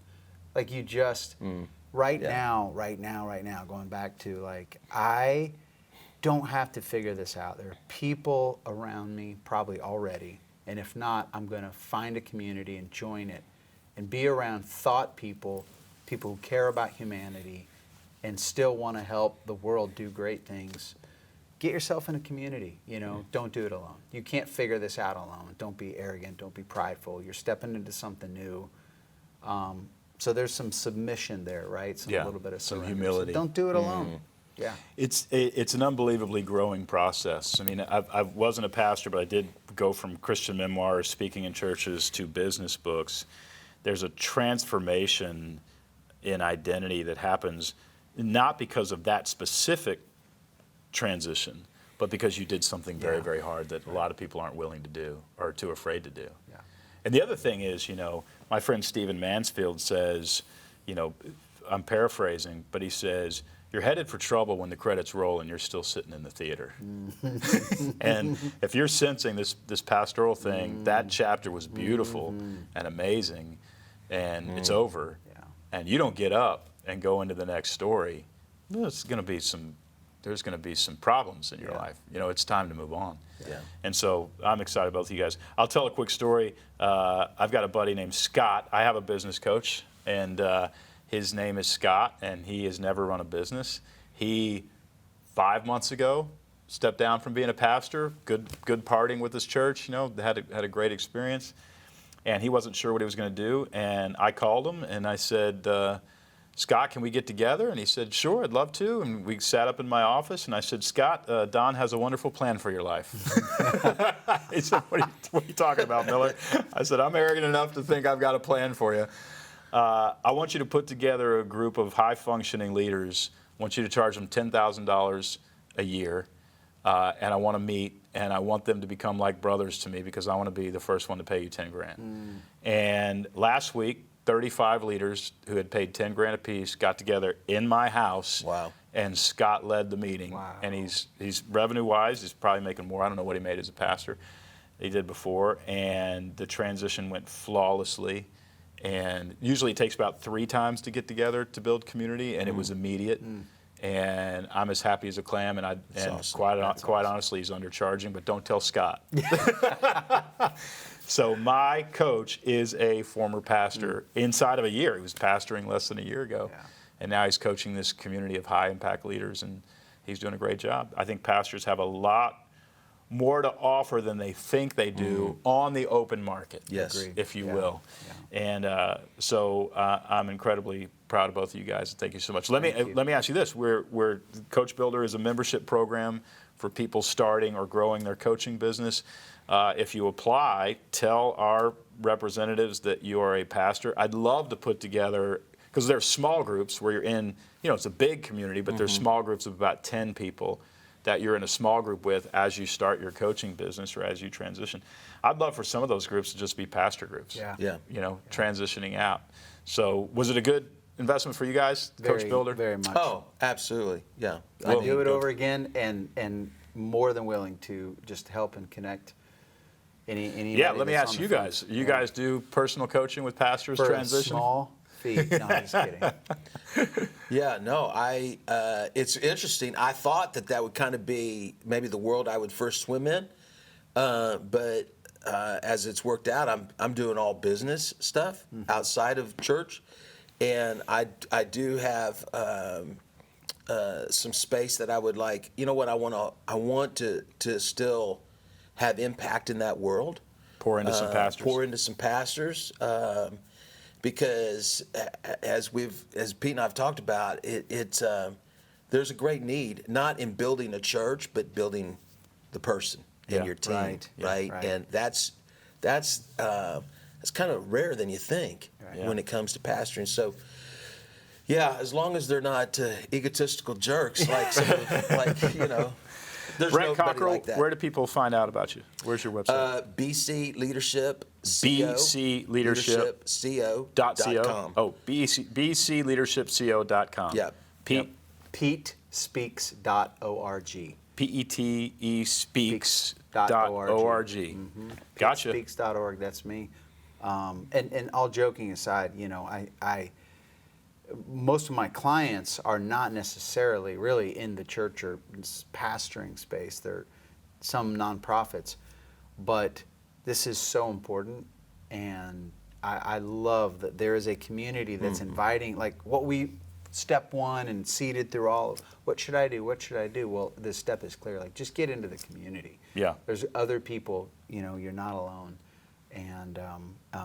Like you just right now, going back to like I don't have to figure this out. There are people around me probably already. And if not, I'm going to find a community and join it and be around thought people who care about humanity and still want to help the world do great things. Get yourself in a community, don't do it alone. You can't figure this out alone. Don't be arrogant, don't be prideful. You're stepping into something new. So there's some submission there, right? A little bit of some surrender. humility. So don't do it alone. Yeah. It's an unbelievably growing process. I mean, I wasn't a pastor, but I did go from Christian memoirs, speaking in churches, to business books. There's a transformation in identity that happens not because of that specific transition, but because you did something very, very hard that a lot of people aren't willing to do or too afraid to do. Yeah. And the other thing is, my friend Stephen Mansfield says, I'm paraphrasing, but he says, you're headed for trouble when the credits roll and you're still sitting in the theater. And if you're sensing this pastoral thing, that chapter was beautiful and amazing, and it's over, and you don't get up and go into the next story, there's going to be some problems in your life. It's time to move on. Yeah. And so I'm excited about you guys. I'll tell a quick story. I've got a buddy named Scott. I have a business coach, and his name is Scott, and he has never run a business. He, 5 months ago, stepped down from being a pastor, good partying with his church, had a great experience. And he wasn't sure what he was going to do. And I called him, and I said, Scott, can we get together? And he said, sure, I'd love to. And we sat up in my office, and I said, Scott, Don has a wonderful plan for your life. He said, what are you talking about, Miller? I said, I'm arrogant enough to think I've got a plan for you. I want you to put together a group of high-functioning leaders. I want you to charge them $10,000 a year, and I want to meet, and I want them to become like brothers to me because I want to be the first one to pay you $10,000. And last week, 35 leaders who had paid 10 grand apiece got together in my house. Wow. And Scott led the meeting. Wow. And he's revenue-wise, he's probably making more. I don't know what he made as a pastor. He did before, and the transition went flawlessly. And usually it takes about 3 times to get together to build community, and it was immediate. And I'm as happy as a clam, and awesome. quite honestly, he's undercharging, but don't tell Scott. So my coach is a former pastor inside of a year. He was pastoring less than a year ago, and now he's coaching this community of high-impact leaders, and he's doing a great job. I think pastors have a lot more to offer than they think they do on the open market, Yes. if you will. And so I'm incredibly proud of both of you guys. Thank you so much. Let me ask you this: We're Coach Builder is a membership program for people starting or growing their coaching business. If you apply, tell our representatives that you are a pastor. I'd love to put together, because there's small groups where you're in. It's a big community, but there's small groups of about 10 people that you're in a small group with as you start your coaching business or as you transition. I'd love for some of those groups to just be pastor groups. Transitioning out. So was it a good investment for you guys, Coach Builder? Very much. Oh, absolutely. Yeah. I'd do it over again, and more than willing to just help and connect anybody. Yeah, let me that's ask on you the guys. phone. You guys do personal coaching with pastors For a transitioning? small fee. No, I'm just kidding. Yeah, no, it's interesting. I thought that would kind of be maybe the world I would first swim in, but as it's worked out, I'm doing all business stuff outside of church, and I do have some space that I would like. You know what? I want to still have impact in that world. Pour into some pastors. Pour into some pastors. Because as Pete and I have talked about, there's a great need, not in building a church, but building the person in your team, right? And that's kind of rarer than you think when it comes to pastoring. So, yeah, as long as they're not egotistical jerks, there's Brek nobody Cockrell, like that. where do people find out about you? Where's your website? BC Leadership. BCLeadership.co.com. Oh, BCLeadershipCO.com. Yeah. Pete? PeteSpeaks.org. PETE speaks.org. Gotcha. PeteSpeaks.org, that's me. And all joking aside, I most of my clients are not necessarily really in the church or pastoring space. They're some nonprofits, but this is so important, and I love that there is a community that's inviting, like what we step one and seeded through all of, what should I do? What should I do? Well, this step is clear, like just get into the community. Yeah. There's other people, you're not alone, and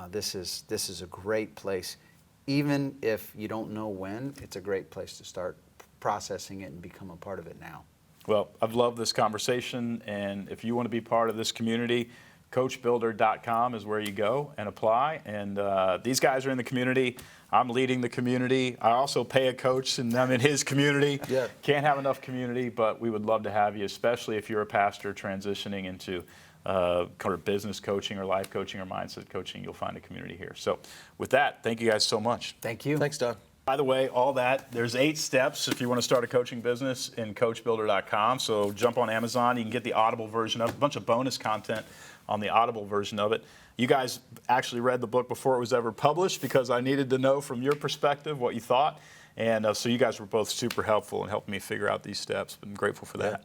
this is a great place. Even if you don't know when, it's a great place to start processing it and become a part of it now. Well, I've loved this conversation, and if you want to be part of this community, coachbuilder.com is where you go and apply. And these guys are in the community. I'm leading the community. I also pay a coach, and I'm in his community. Yeah. Can't have enough community, but we would love to have you, especially if you're a pastor transitioning into kind of business coaching or life coaching or mindset coaching. You'll find a community here. So with that, thank you guys so much. Thank you. Thanks, Don. By the way, all that, there's 8 steps if you want to start a coaching business in coachbuilder.com. So jump on Amazon. You can get the Audible version of it, a bunch of bonus content on the Audible version of it. You guys actually read the book before it was ever published because I needed to know from your perspective what you thought. And so you guys were both super helpful in helping me figure out these steps. I'm grateful for that.